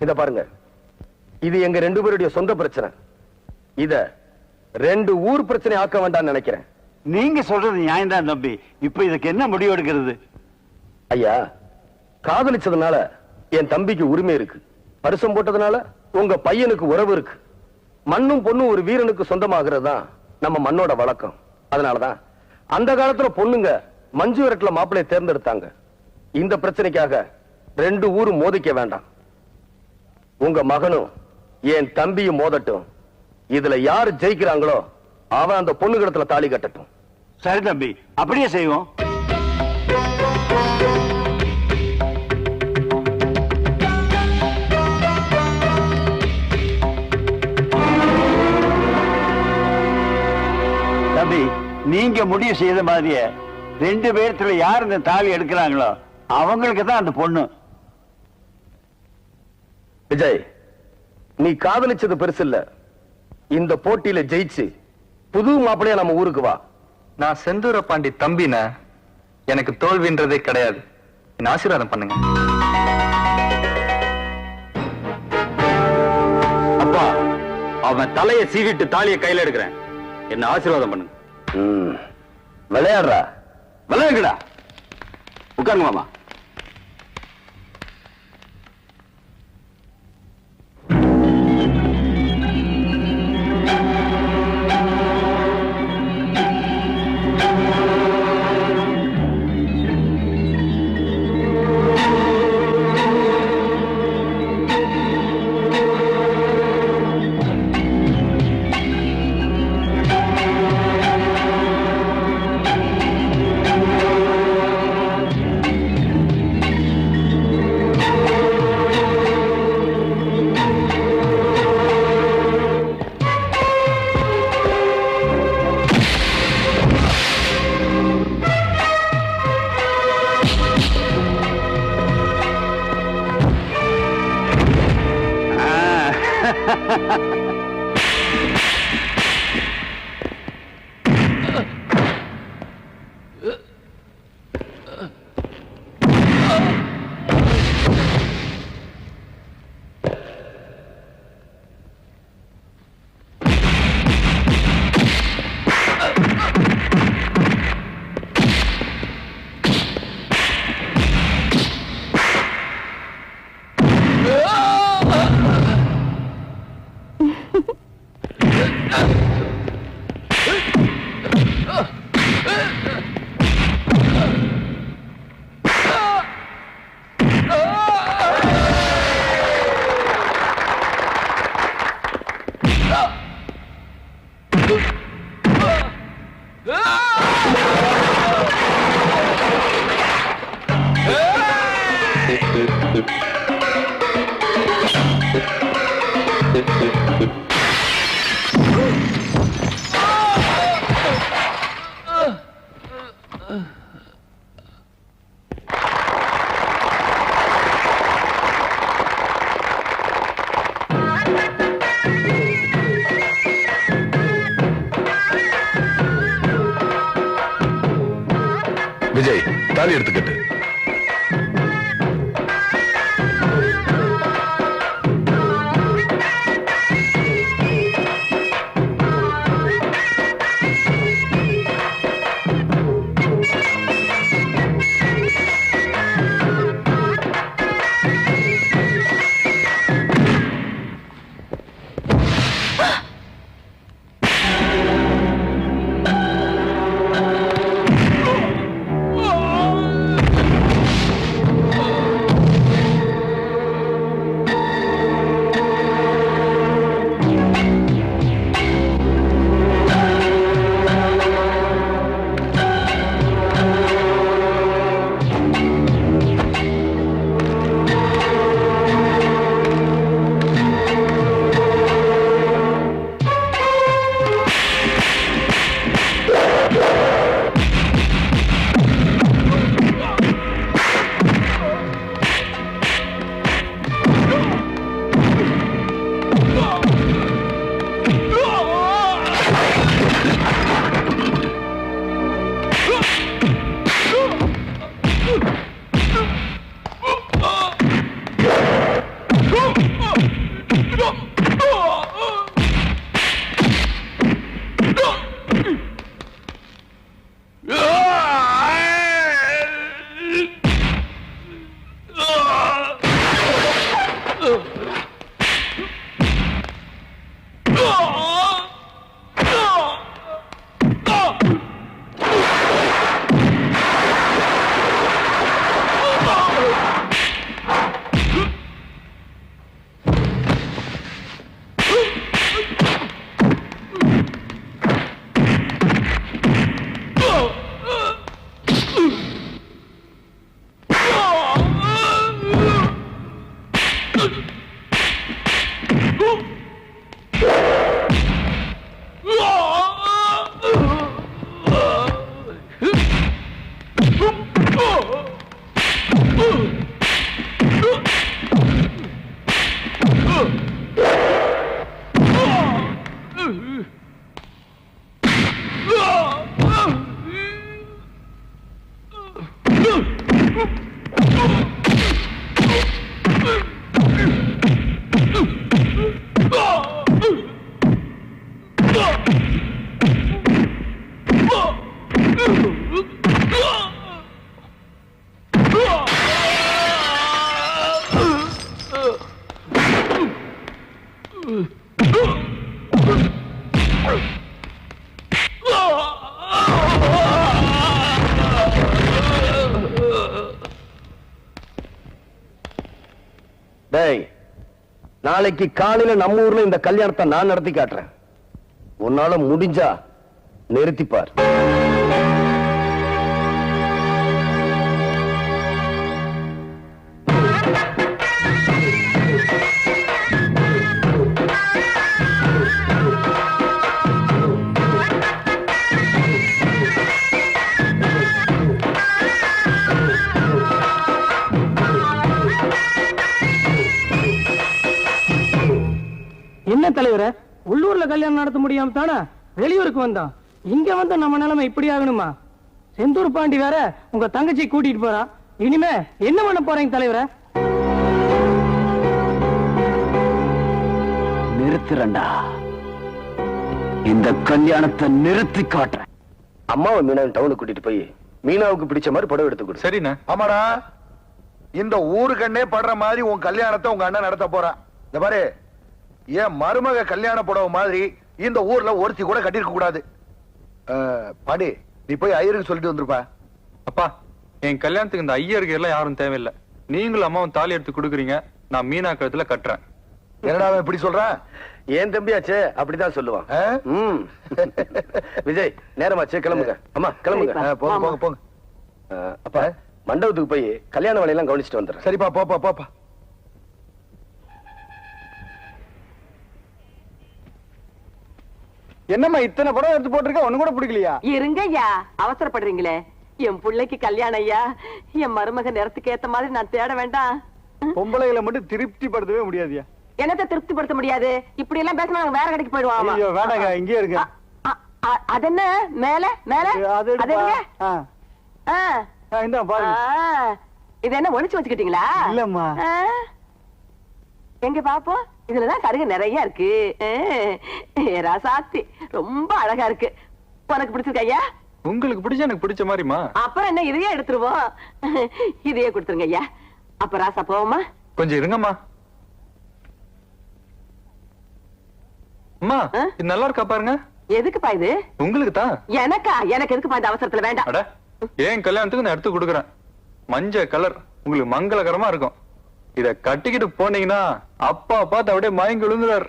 இத பாருங்க, இது எங்க 2 பேருடைய சொந்த பிரச்சனை. இத 2 ஊர் பிரச்சனை ஆக்க வேண்டாம்னு நினைக்கிறேன். நீங்க சொல்றது நியாயம் தான் தம்பி. இப்ப இதுக்கு என்ன முடிவு எடுக்கிறது? ஐயா, காதலிச்சதுனால என் தம்பிக்கு உரிமை இருக்கு, பரிசம் போட்டதுனால உங்க பையனுக்கு உறவு இருக்கு. மண்ணும் பொண்ணும் ஒரு வீரனுக்கு சொந்தமாகிறது தான் நம்ம மண்ணோட வழக்கம். அதனாலதான் அந்த காலத்துல பொண்ணுங்க மஞ்சு விரட்டுல மாப்பிள்ளையை தேர்ந்தெடுத்தாங்க. இந்த பிரச்சனைக்காக 2 ஊரும் மோதிக்க வேண்டாம். உங்க மகனும் என் தம்பியும் மோதட்டும். இதுல யாரு ஜெயிக்கிறாங்களோ அவன் அந்த பொண்ணு கிடத்துல தாலி கட்டட்டும். சரி தம்பி, அப்படியே செய்வோம். தம்பி, நீங்க முடிவு செய்த மாதிரியே 2 பேர்த்துல யார் இந்த தாலி எடுக்கிறாங்களோ அவங்களுக்கு தான் அந்த பொண்ணு. விஜய், நீ காதலிச்சது பெருசு இல்ல. இந்த போட்டியில ஜெயிச்சு புது மாப்பிள்ளையா நம்ம ஊருக்கு வா. நான் செந்தூர பாண்டி தம்பின, எனக்கு தோல்வின்றதே கிடையாது. என்ன ஆசீர்வாதம் பண்ணுங்க. அப்பா, அவன் தலையை சீவிட்டு தாலியை கையில எடுக்கிறேன். என்ன ஆசீர்வாதம் பண்ணுங்க. விளையாடுறா? விளையாடுடா. உட்காருங்க மாமா. விஜய், தாலி எடுத்துக்கிட்டு. நாளைக்கு காலையில நம்ம ஊர்ல இந்த கல்யாணத்தை நான் நடத்தி காட்டுறேன். உன்னால முடிஞ்சா நிறுத்திப்பார். என்ன தலைவரே, உள்ளூர்ல கல்யாணம் நடத்த முடியாம தானே வெளியூருக்கு வந்தோம். இங்க வந்து நம்ம நிலைமை இப்படி ஆகணுமா? செந்தூர் பாண்டி வேற உங்க தங்கச்சி கூட்டிட்டு போறா. இனிமே என்ன பண்ண போறீங்க தலைவரே? நிறுத்துறண்டா, இந்த கல்யாணத்தை நிறுத்தி காட்டுறேன். அம்மாவை மீனா டவுனுக்கு கூட்டிட்டு போய் மீனாவுக்கு பிடிச்ச மாதிரி படம் எடுத்து கொடு. சரிண்ணா. ஆமாடா, இந்த ஊருக்கண்ணே படுற மாதிரி உன் கல்யாணத்தை உங்க அண்ணன் நடத்த போறான். இந்த பாரு, ஏன் மருமக கல்யாண புடவை மாதிரி இந்த ஊர்ல ஒருத்தி கூட கட்டிருக்க கூடாது. பாடி, நீ போய் ஐயருக்கு சொல்லிட்டு வந்துருப்பா. அப்பா, என் கல்யாணத்துக்கு இந்த ஐயருக்கு எல்லாம் யாரும் தேவையில்லை. நீங்களும் அம்மாவும் தாலி எடுத்து கொடுக்குறீங்க, நான் மீனா கழுத்துல கட்டுறேன். என்னடா இப்படி சொல்றான்? ஏன் தம்பியாச்சே அப்படிதான் சொல்லுவான். விஜய், நேரமாச்சு, கிளம்புங்க. அம்மா கிளம்புங்க. போங்க போங்க போங்க. அப்பா, மண்டபத்துக்கு போய் கல்யாண வேலையெல்லாம் கவனிச்சுட்டு வந்துடுறேன். சரிப்பா, போப்பா போப்பா. என்னம்மா இத்தனை படம் எடுத்து போட்டிருக்க, ஒண்ணு கூட பிடிக்கலையா? இருங்க ஐயா, அவசரப்படுறீங்களே. என் பிள்ளைக்கு கல்யாணம் ஐயா. என் மருமக நேரத்துக்கு ஏத்த மாதிரி நான் தேட வேண்டாம். பொம்பளைகளை மட்டும் திருப்தி படுத்தவே முடியாதியா? என்னத்தை திருப்திப்படுத்த முடியாது? இப்படி எல்லாம் பேசினா வேற கடைக்கு போயிடுவாங்க. ஐயோ வேண்டாங்க, இங்கே இருங்க. அது என்ன மேல மேல இது என்ன ஒளிச்சு வச்சுக்கிட்டீங்களா? இல்லம்மா. எங்க பாப்போம். இதுலதான் கருகு நிறைய இருக்கு. ராசாத்தி ரொம்ப அழகா இருக்கு. உனக்கு பிடிச்சிருக்க ஐயா? உங்களுக்கு பிடிச்ச எனக்கு பிடிச்ச மாதிரிமா. அப்புறம் என்ன, இதையே எடுத்துருவோம். இதையே கொடுத்துருங்க ஐயா. அப்ப ராசா போவோமா? கொஞ்சம் இருங்கம்மா. அம்மா, இது நல்லா இருக்கா பாருங்க. எதுக்குப்பா இது? உங்களுக்கு தான். எனக்கா? எனக்கு எதுக்குப்பா இந்த அவசரத்துல? வேண்டாம். ஏன் கல்யாணத்துக்கு நான் எடுத்து கொடுக்குறேன். மஞ்சள் கலர் உங்களுக்கு மங்களகரமா இருக்கும். இத கட்டிக்கிட்டு போனீங்கன்னா அப்பா பார்த்து அப்படியே மயங்கி விழுந்துறாரு.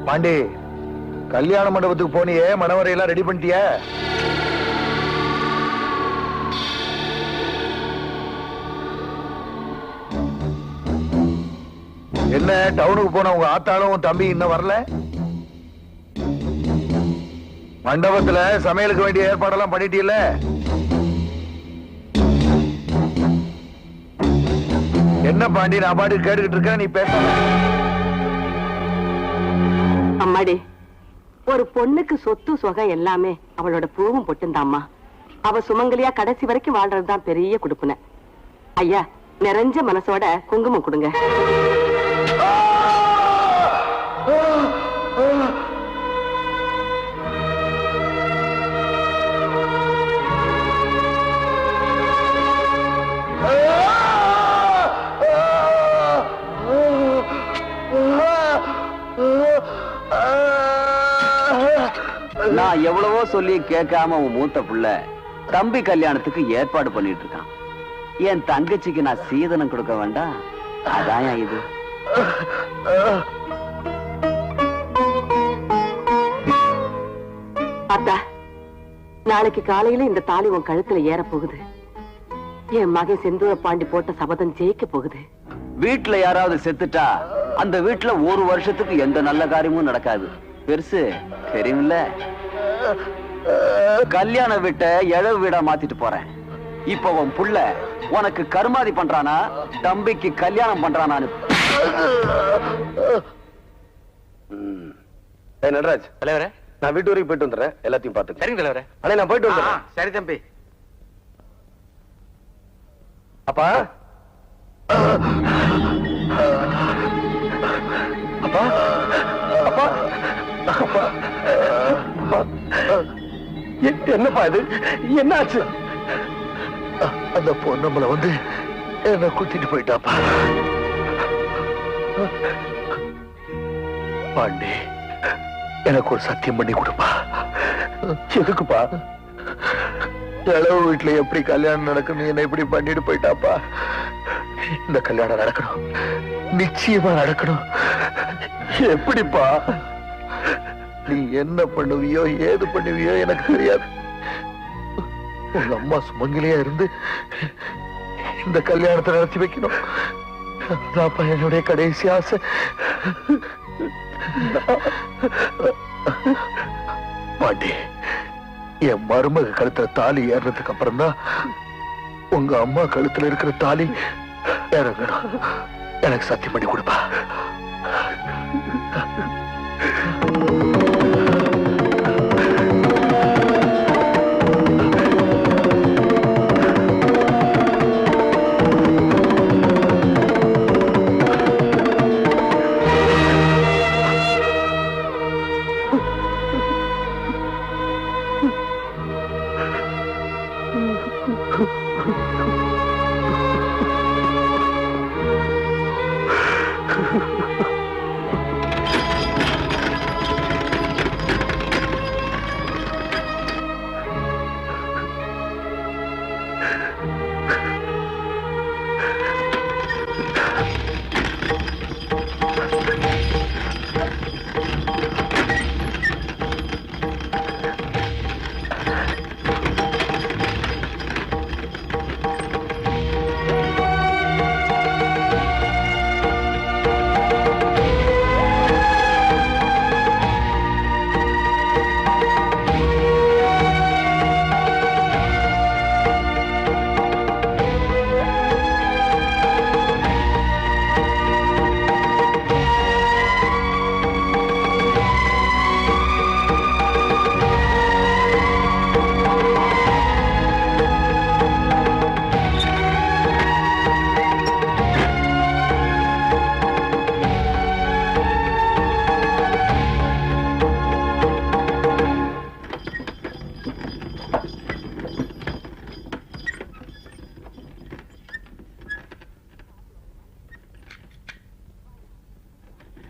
பாண்டி, கல்யாண மண்டபத்துக்கு போனியே, மணவரையெல்லாம் ரெடி பண்ணிட்டிய? என்ன, டவுனுக்கு போன உங்க ஆத்தாலும் தம்பி இன்னும் வரல? மண்டபத்துல சமையலுக்கு வேண்டிய ஏற்பாடெல்லாம் பண்ணிட்டீல்ல? என்ன பாண்டி, நான் பாட்டு கேட்டுக்கிட்டு இருக்க, நீ பேச. அம்மாடி, ஒரு பொண்ணுக்கு சொத்து சுகம் எல்லாமே அவளோட பூவும் பொட்டுந்தாம்மா. அவ சுமங்கலியா கடைசி வரைக்கும் வாழ்றதுதான் பெரிய குடுப்புன. ஐயா, நிறைஞ்ச மனசோட குங்குமம் கொடுங்க. நான் எவ்வளவோ சொல்லி கேட்காம உன் மூத்த புள்ள தம்பி கல்யாணத்துக்கு ஏற்பாடு பண்ணிட்டு இருக்கான். என் தங்கச்சிக்கு நான் சீதனம் கொடுக்க வேண்டாம்? அதான் இது. அத்தா, நாளைக்கு காலையில இந்த தாலி உன் கழுத்துல ஏற போகுது. என் மகன் செந்தூர பாண்டி போட்ட சபதம் ஜெயிக்க போகுது. வீட்டுல யாராவது செத்துட்டா அந்த வீட்டுல ஒரு வருஷத்துக்கு எந்த நல்ல காரியமும் நடக்காது. பெருசு தெரியுமில்ல? கல்யாண வீட்டை இழவு வீடா மாத்திட்டு போறேன். இப்ப உன் புள்ள உனக்கு கருமாதி பண்றானா தம்பிக்கு கல்யாணம் பண்றானான்னு. நடராஜ் தலைவரே, நான் வீட்டு வரைக்கும் போயிட்டு வந்துடுறேன். எல்லாத்தையும் பார்த்து. சரிங்க தலைவரே. அண்ணே நான் போயிட்டு வந்துடுறேன். சரி தம்பி. அப்பா அப்பா அப்பா அப்பா என்னப்பா இது? என்னாச்சு? அந்த பொண்ணம்பளை வந்து என்ன குத்திட்டு போயிட்டாப்பா. பாண்டி, எனக்கு ஒரு சத்தியம் பண்ணி கொடுப்பா. எதுக்குப்பா? இளவு வீட்டுல எப்படி கல்யாணம் நடக்கணும் என்ன இப்படி பண்ணிட்டு போயிட்டாப்பா. இந்த கல்யாணம் நடக்கணும், நிச்சயமா நடக்கணும். எப்படிப்பா? நீ என்ன பண்ணுவியோ ஏது பண்ணுவியோ எனக்கு தெரியாது. உங்க அம்மா சுமங்கலியா இருந்து இந்த கல்யாணத்தை நடத்தி வைக்கணும். அதான்ப்பா என்னுடைய கடைசி ஆசை. பாண்டி, என் மருமக கழுத்துல தாலி ஏறதுக்கு அப்புறம் தான் உங்க அம்மா கழுத்துல இருக்கிற தாலி இறங்கணும். எனக்கு சத்தியம் பண்ணி கொடுப்பா.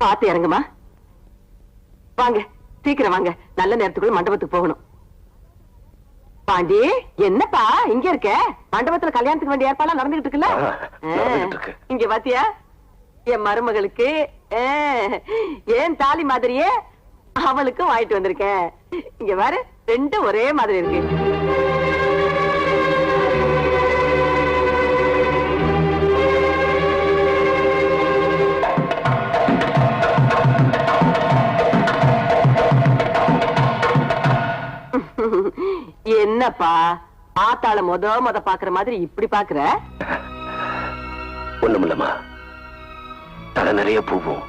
பார்த்து இறங்குமா. வாங்க, சீக்கிரம் வாங்க. நல்ல நேரத்துக்குள்ள மண்டபத்துக்கு போகணும். பாண்டி, என்னப்பா இங்க இருக்க? மண்டபத்துல கல்யாணத்துக்கு வேண்டிய ஏற்பாடு நடந்துகிட்டு இருக்குல்ல? இங்க பாத்தியா, என் மருமகளுக்கு ஏன் தாலி மாதிரியே அவளுக்கும் வாங்கிட்டு வந்திருக்கேன். இங்க பாரு, ரெண்டும் ஒரே மாதிரி இருக்கு. என்னப்பா ஆத்தாள மொத பாக்குற மாதிரி இப்படி பாக்குற? ஒண்ணுமில்லமா, தலை நிறைய பூவும்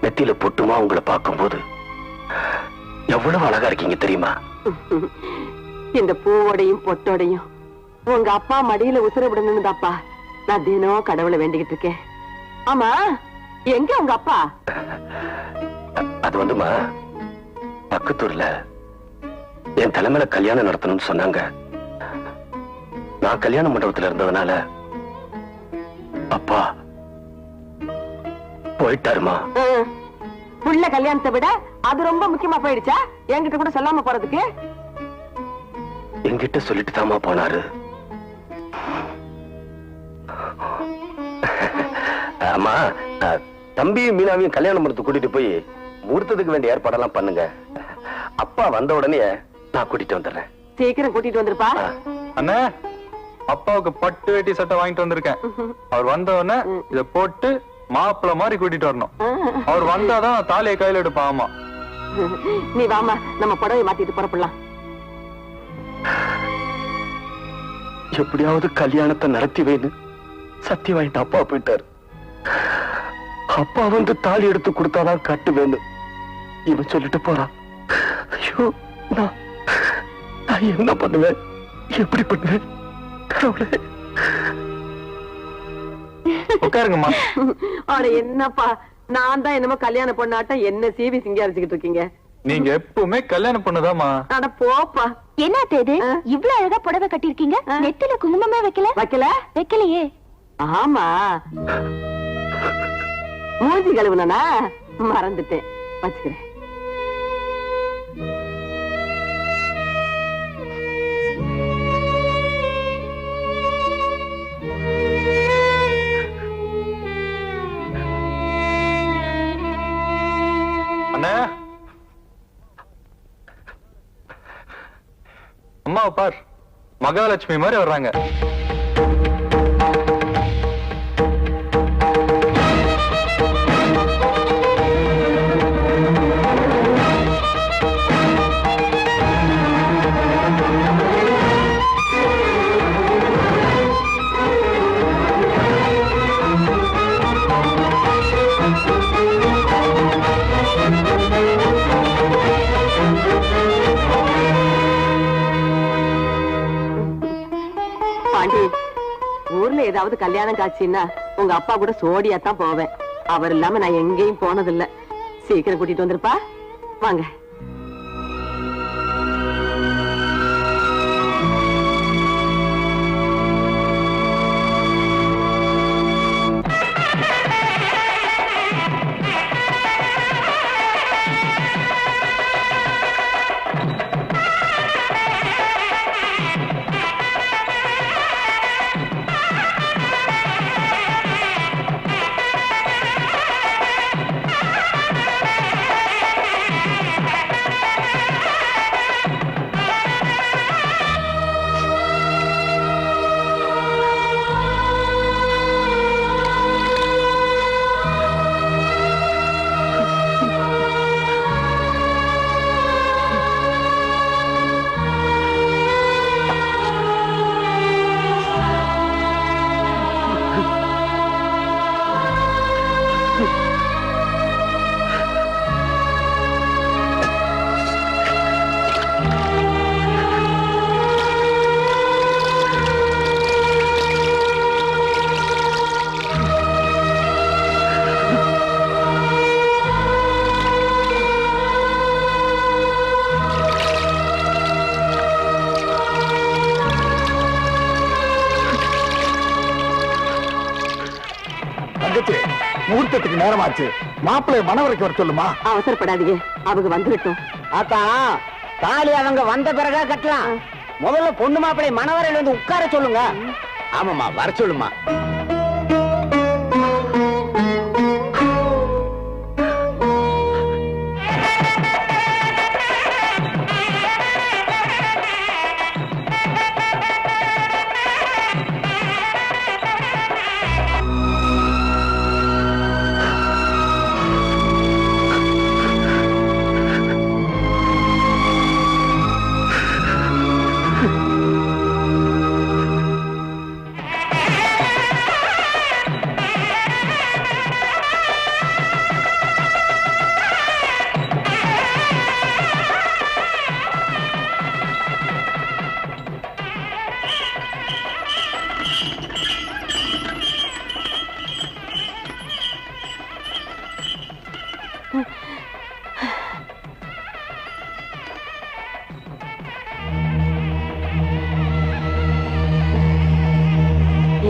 நெத்தியில பொட்டுமா உங்களை பார்க்கும்போது எவ்வளவு அழகா இருக்கீங்க தெரியுமா? இந்த பூவோடையும் பொட்டோடையும் உங்க அப்பா மடியில உசுர விடணும்தாப்பா நான் தினம் கடவுளை வேண்டிக்கிட்டு இருக்கேன். ஆமா, எங்க உங்க அப்பா? அது வந்துமா, பக்கத்தூர்ல என் தலைமையில கல்யாணம் நடத்தணும்னு சொன்னாங்க. நான் கல்யாண மண்டபத்துல இருந்ததுனால அப்பா போயிட்டாருமா. புள்ள கல்யாணத்தை விட அது ரொம்ப முக்கியமா போயிடுச்சா? என்கிட்ட கூட சொல்லாம போறதுக்கு? என்கிட்ட சொல்லிட்டு தாமா போனாரு. ஆமா, தம்பியும் மீனாவையும் கல்யாணம் பண்ணி கூட்டிட்டு போய் முகூர்த்தத்துக்கு வேண்டிய ஏற்பாடெல்லாம் பண்ணுங்க. அப்பா வந்த உடனே நான் கூட்டிட்டு வந்துடுறேன். சீக்கிரம் கூட்டிட்டு வந்துருப்பா. அண்ணா, அப்பாவுக்கு பட்டு வேட்டி சட்டை வாங்கிட்டு வந்திருக்கேன். அவர் வந்த உடனே இத போட்டு மாப்பிள்ள மாதிரி கூட்டிட்டு வரணும். அவர் வந்தாதான் தாலியை கையில எடுப்பான். ஆமா, நீ வாமா, நம்ம புடவை மாத்திட்டு புறப்படலாம். எப்படியாவது கல்யாணத்தை நடத்தி வைன்னு சத்தி வாங்கிட்டு அப்பா போயிட்டாரு. அப்பா வந்து தாலி எடுத்து கொடுத்தாதான் கட்டுவேன்னு இவன் சொல்லிட்டு போறான். ஐயோ, நான் என்ன பண்ணுவேன்? எப்படி பண்ணுவேன்? கடவுளே. உட்காருங்கம்மா. ஆனா என்னப்பா, நான் தான் என்னமோ கல்யாண பொண்ணாட்டம் என்ன சீவி சிங்காரிச்சுக்கிட்டு இருக்கீங்க. நீங்க எப்பவுமே கல்யாணம் பொண்ணுதாம்மா. அட போப்பா. என்ன இது? இவ்வளவு அழகா புடவை கட்டிருக்கீங்க, நெத்தில குங்குமமே வைக்கலையே? ஆமா, மூஞ்சி கழுவுனா மறந்துட்டேன், வச்சுக்கிறேன். அண்ணா, அம்மாவை பார், மகாலட்சுமி மாதிரி வர்றாங்க. பாண்டி, ஊர்ல ஏதாவது கல்யாணம் காட்சின்னா உங்க அப்பா கூட சோடியா தான் போவேன். அவர் இல்லாம நான் எங்கேயும் போனதில்ல. சீக்கிரம் கூட்டிட்டு வந்துருப்பா. வாங்க. முகூர்த்தத்துக்கு நேரமாச்சு, மாப்பிள்ளை மணவரைக்கு வர சொல்லுமா. அவசரப்படாதீங்க, அவங்க வந்துவிட்டோம். அதான் தாலி அவங்க வந்த பிறகா கட்டலாம். முதல்ல பொண்ணு மாப்பிள்ளை மணவரையில வந்து உட்கார சொல்லுங்க. ஆமாமா, வர சொல்லுமா.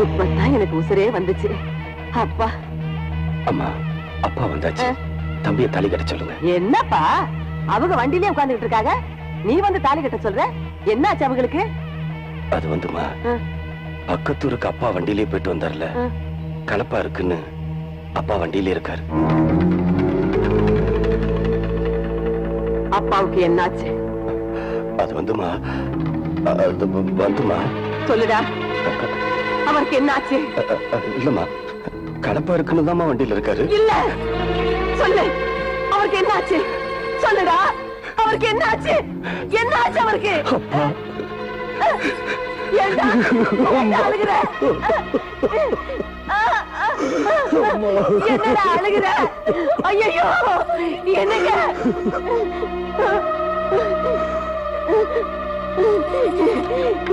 இப்பதான் எனக்கு உசுரே வந்துச்சு. அப்பா அம்மா, அப்பா வந்தாச்சு. தம்பியை தாலி கட்ட சொல்லுங்க. என்னப்பா அவங்க வண்டியிலே உட்கார்ந்துட்டு இருக்காங்க, நீ வந்து தாலி கட்ட சொல்ற? என்ன ஆச்சு அவங்களுக்கு? அது வந்துமா, பக்கத்தூருக்கு அப்பா வண்டியிலே போயிட்டு வந்தார்ல, கலப்பா இருக்குன்னு அப்பா வண்டியிலே இருக்காரு. அப்பாவுக்கு என்னாச்சு? அது வந்துமா, சொல்லுடா, அவருக்கு என்னாச்சு? இல்லம்மா, கலப்பா இருக்குன்னு தான் வண்டியில இருக்காரு. இல்ல, சொல்லு, அவருக்கு என்னாச்சு? சொல்லுடா, அவருக்கு என்னாச்சு? என்னாச்சு அவருக்கு? ஏண்டா அழுகுற? என்னடா அழுகுற? ஐயோ, என்னங்க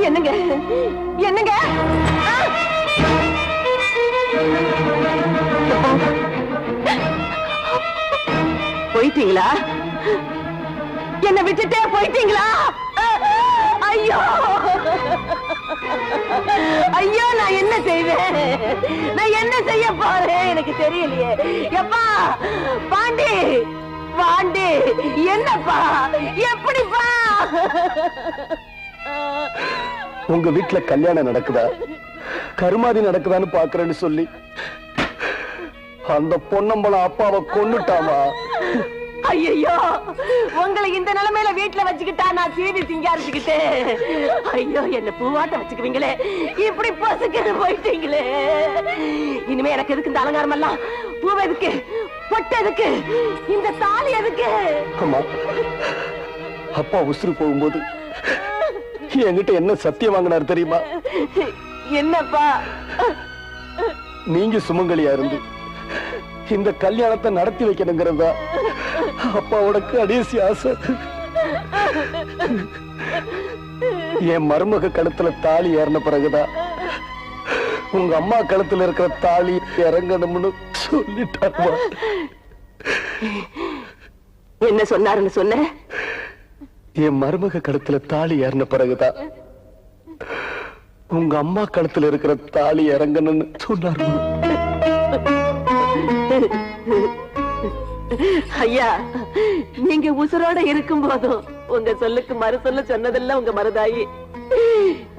என்னங்க என்னங்க? போயிட்டீங்களா? என்ன விட்டுட்டே போயிட்டீங்களா? ஐயோ ஐயோ, நான் என்ன செய்வேன்? நான் என்ன செய்ய போறேன் எனக்கு தெரியலையே. எப்பா பாண்டி, பாண்டி, என்னப்பா, எப்படிப்பா? உங்க வீட்டுல கல்யாணம் நடக்குதா, கருமாதி நடக்குதான்னு பாக்குறேன்னு சொல்லி அந்த பொன்னம்பலம் அப்பாவை கொன்னுட்டாமா. ஐயோ, உங்களை இந்த நிலைமையில வீட்டுல வச்சுக்கிட்டா நான் சீவி சிங்காரிச்சுக்கிட்டு, ஐயோ என்ன பூவாட்ட வச்சுக்குவீங்களே, இப்படி பசுக்கு போயிட்டீங்களே. இனிமே எனக்கு எதுக்கு இந்த அலங்காரம் எல்லாம்? பூவை எதுக்கு, பொட்டு எதுக்கு, இந்த தாலி எதுக்கு? அம்மா, அப்பா உசுறு போகும்போது என்கிட்ட என்ன சத்தியம் வாங்கினார் தெரியுமா? என்னப்பா? நீங்க சுமங்கலியா இருந்து இந்த கல்யாணத்தை நடத்தி வைக்கணுங்கிறதா அப்பாவோட கடைசி ஆசை. என் மருமக கழுத்துல தாலி ஏறின பிறகுதான் உங்க அம்மா கழுத்துல இருக்கிற தாலி இறங்கணும்னு சொல்லிட்டாங்க. என்ன சொன்னாருன்னு சொன்ன? என் மருமக கழுத்துல தாலி ஏறின பிறகுதான் உங்க அம்மா கழுத்துல இருக்கிற தாலி இறங்கணும்னு சொன்னாரு. ஐயா, நீங்க உசுரோட இருக்கும் போதும் உங்க சொல்லுக்கு மறு சொல்ல சொன்னதெல்லாம் உங்க மருதாயி.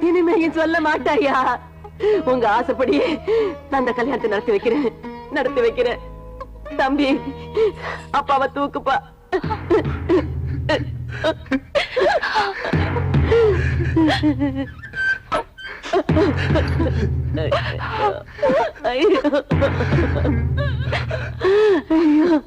இனிமே சொல்ல மாட்டாயா? உங்க ஆசைப்படியே நான் அந்த கல்யாணத்தை நடத்தி வைக்கிறேன். தம்பி, அப்பாவை தூக்குப்பா. ஐயோ ஐயோ,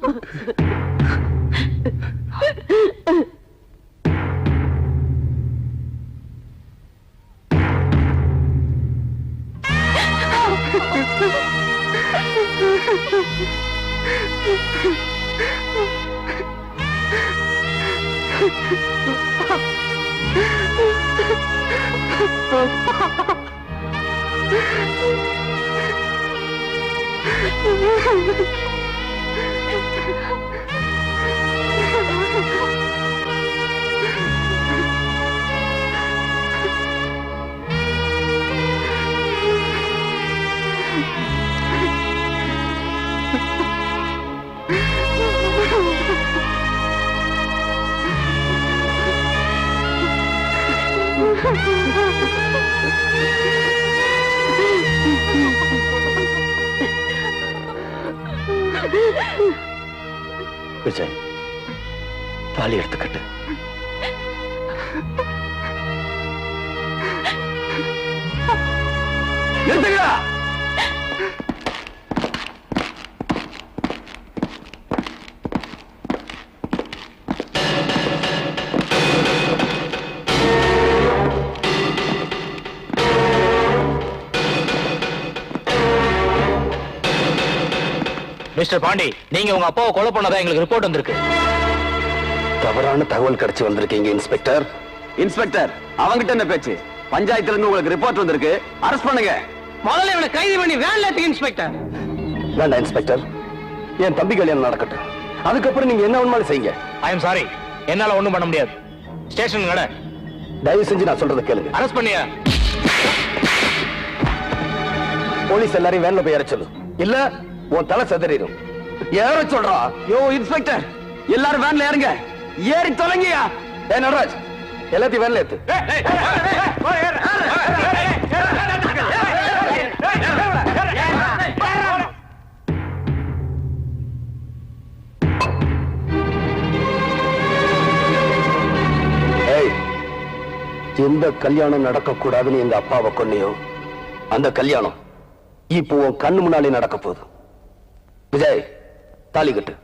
விஜய், தாலி எடுத்துக்கட்டு. எடுத்துக்கடா. மிஸ்டர் பாண்டி, நீங்க உங்க அப்பாவை கொலை பண்ணதா எங்களுக்கு ரிப்போர்ட் வந்திருக்கு. தவறான தகவல் கிடைச்சு வந்திருக்கீங்க இன்ஸ்பெக்டர். இன்ஸ்பெக்டர், அவங்கிட்ட என்ன பேச்சு? பஞ்சாயத்துல இருந்து உங்களுக்கு ரிப்போர்ட் வந்திருக்கு, அரெஸ்ட் பண்ணுங்க. முதல்ல இவனை கைது பண்ணி வேன்ல ஏத்துங்க இன்ஸ்பெக்டர். வேண்டாம் இன்ஸ்பெக்டர், என் தம்பி கல்யாணம் நடக்கட்டும். அதுக்கப்புறம் நீங்க என்ன வேணுமாலும் செய்யுங்க. ஐ எம் சாரி, என்னால ஒண்ணும் பண்ண முடியாது. ஸ்டேஷன் நட. தயவு செஞ்சு நான் சொல்றதை கேளுங்க. அரெஸ்ட் பண்ணியா? போலீஸ் எல்லாரையும் வேன்ல போய் ஏற சொல்லு, இல்ல உன் தலை செதறிடும். ஏற சொல்றா. யோ இன்ஸ்பெக்டர், எல்லாரும் வேன்ல ஏறுங்க. ஏறி தொலைங்கயா. நடராஜ், எல்லாத்தையும் வேன்ல ஏத்து. எந்த கல்யாணம் நடக்க கூடாதுன்னு எங்க அப்பாவை கொன்னையோ அந்த கல்யாணம் இப்போ உன் கண்ணு முன்னாலே நடக்க போகுது. விஜய், தாலி கட்டு.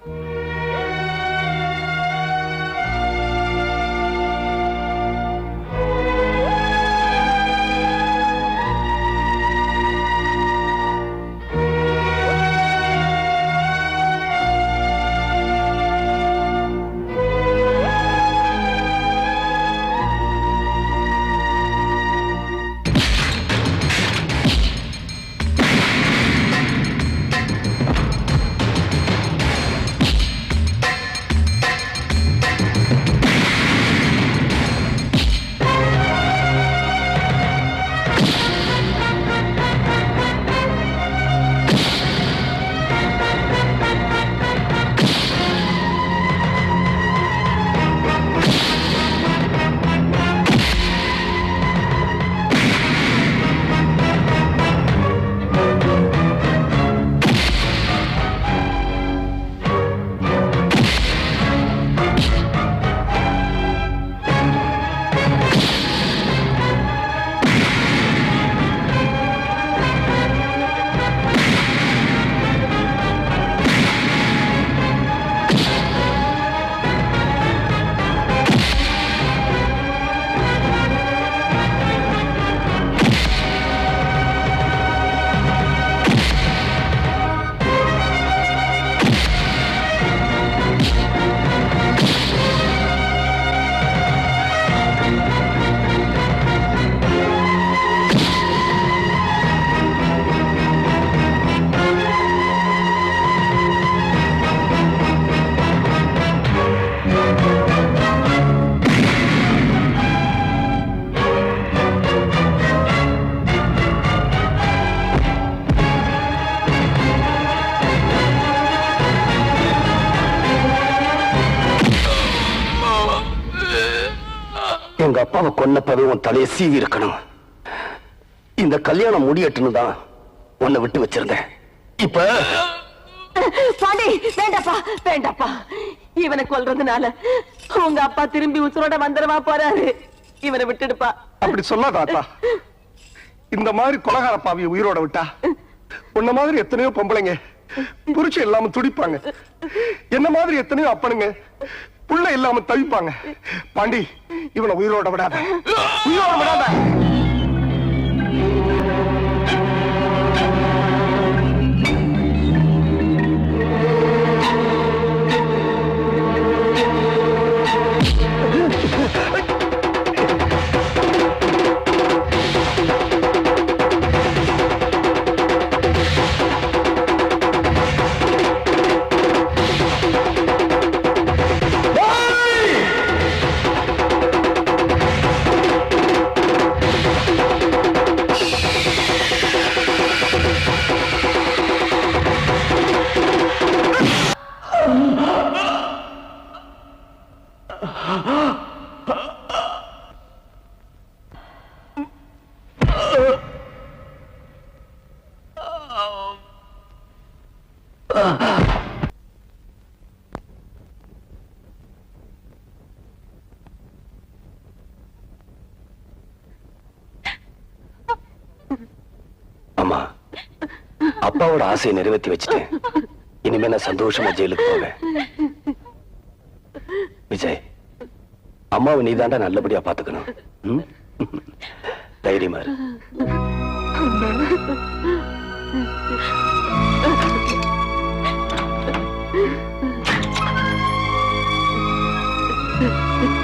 எங்க அப்பாவை கொன்னப்பவே உன் தலையை சீவி இருக்கணும். இந்த கல்யாணம் முடியட்டுன்னு தான் உன்னை விட்டு வச்சிருந்தேன். இப்ப பாண்டி, வேண்டாப்பா வேண்டாப்பா. இவனை கொல்றதுனால உங்க அப்பா திரும்பி உசுரோட வந்துடவா போறாரு. இவனை விட்டுடுப்பா. அப்படி சொல்லாதாத்தா. இந்த மாதிரி கொலகார பாவியை உயிரோட விட்டா உன்ன மாதிரி எத்தனையோ பொம்பளைங்க புருஷன் இல்லாம துடிப்பாங்க. என்ன மாதிரி எத்தனையோ அப்பனுங்க புள்ள இல்லாம தவிப்பாங்க. பாண்டி, இவனை உயிரோட விடாத, உயிரோட விடாத. அம்மா, அப்பாவோட ஆசையை நிறைவேற்றி வச்சுட்டேன். இனிமே நான் சந்தோஷமா ஜெயிலுக்கு போவேன். விஜய், அம்மாவை நீதாண்டா நல்லபடியா பாத்துக்கணும். தைரியமா இரு. Ha ha ha.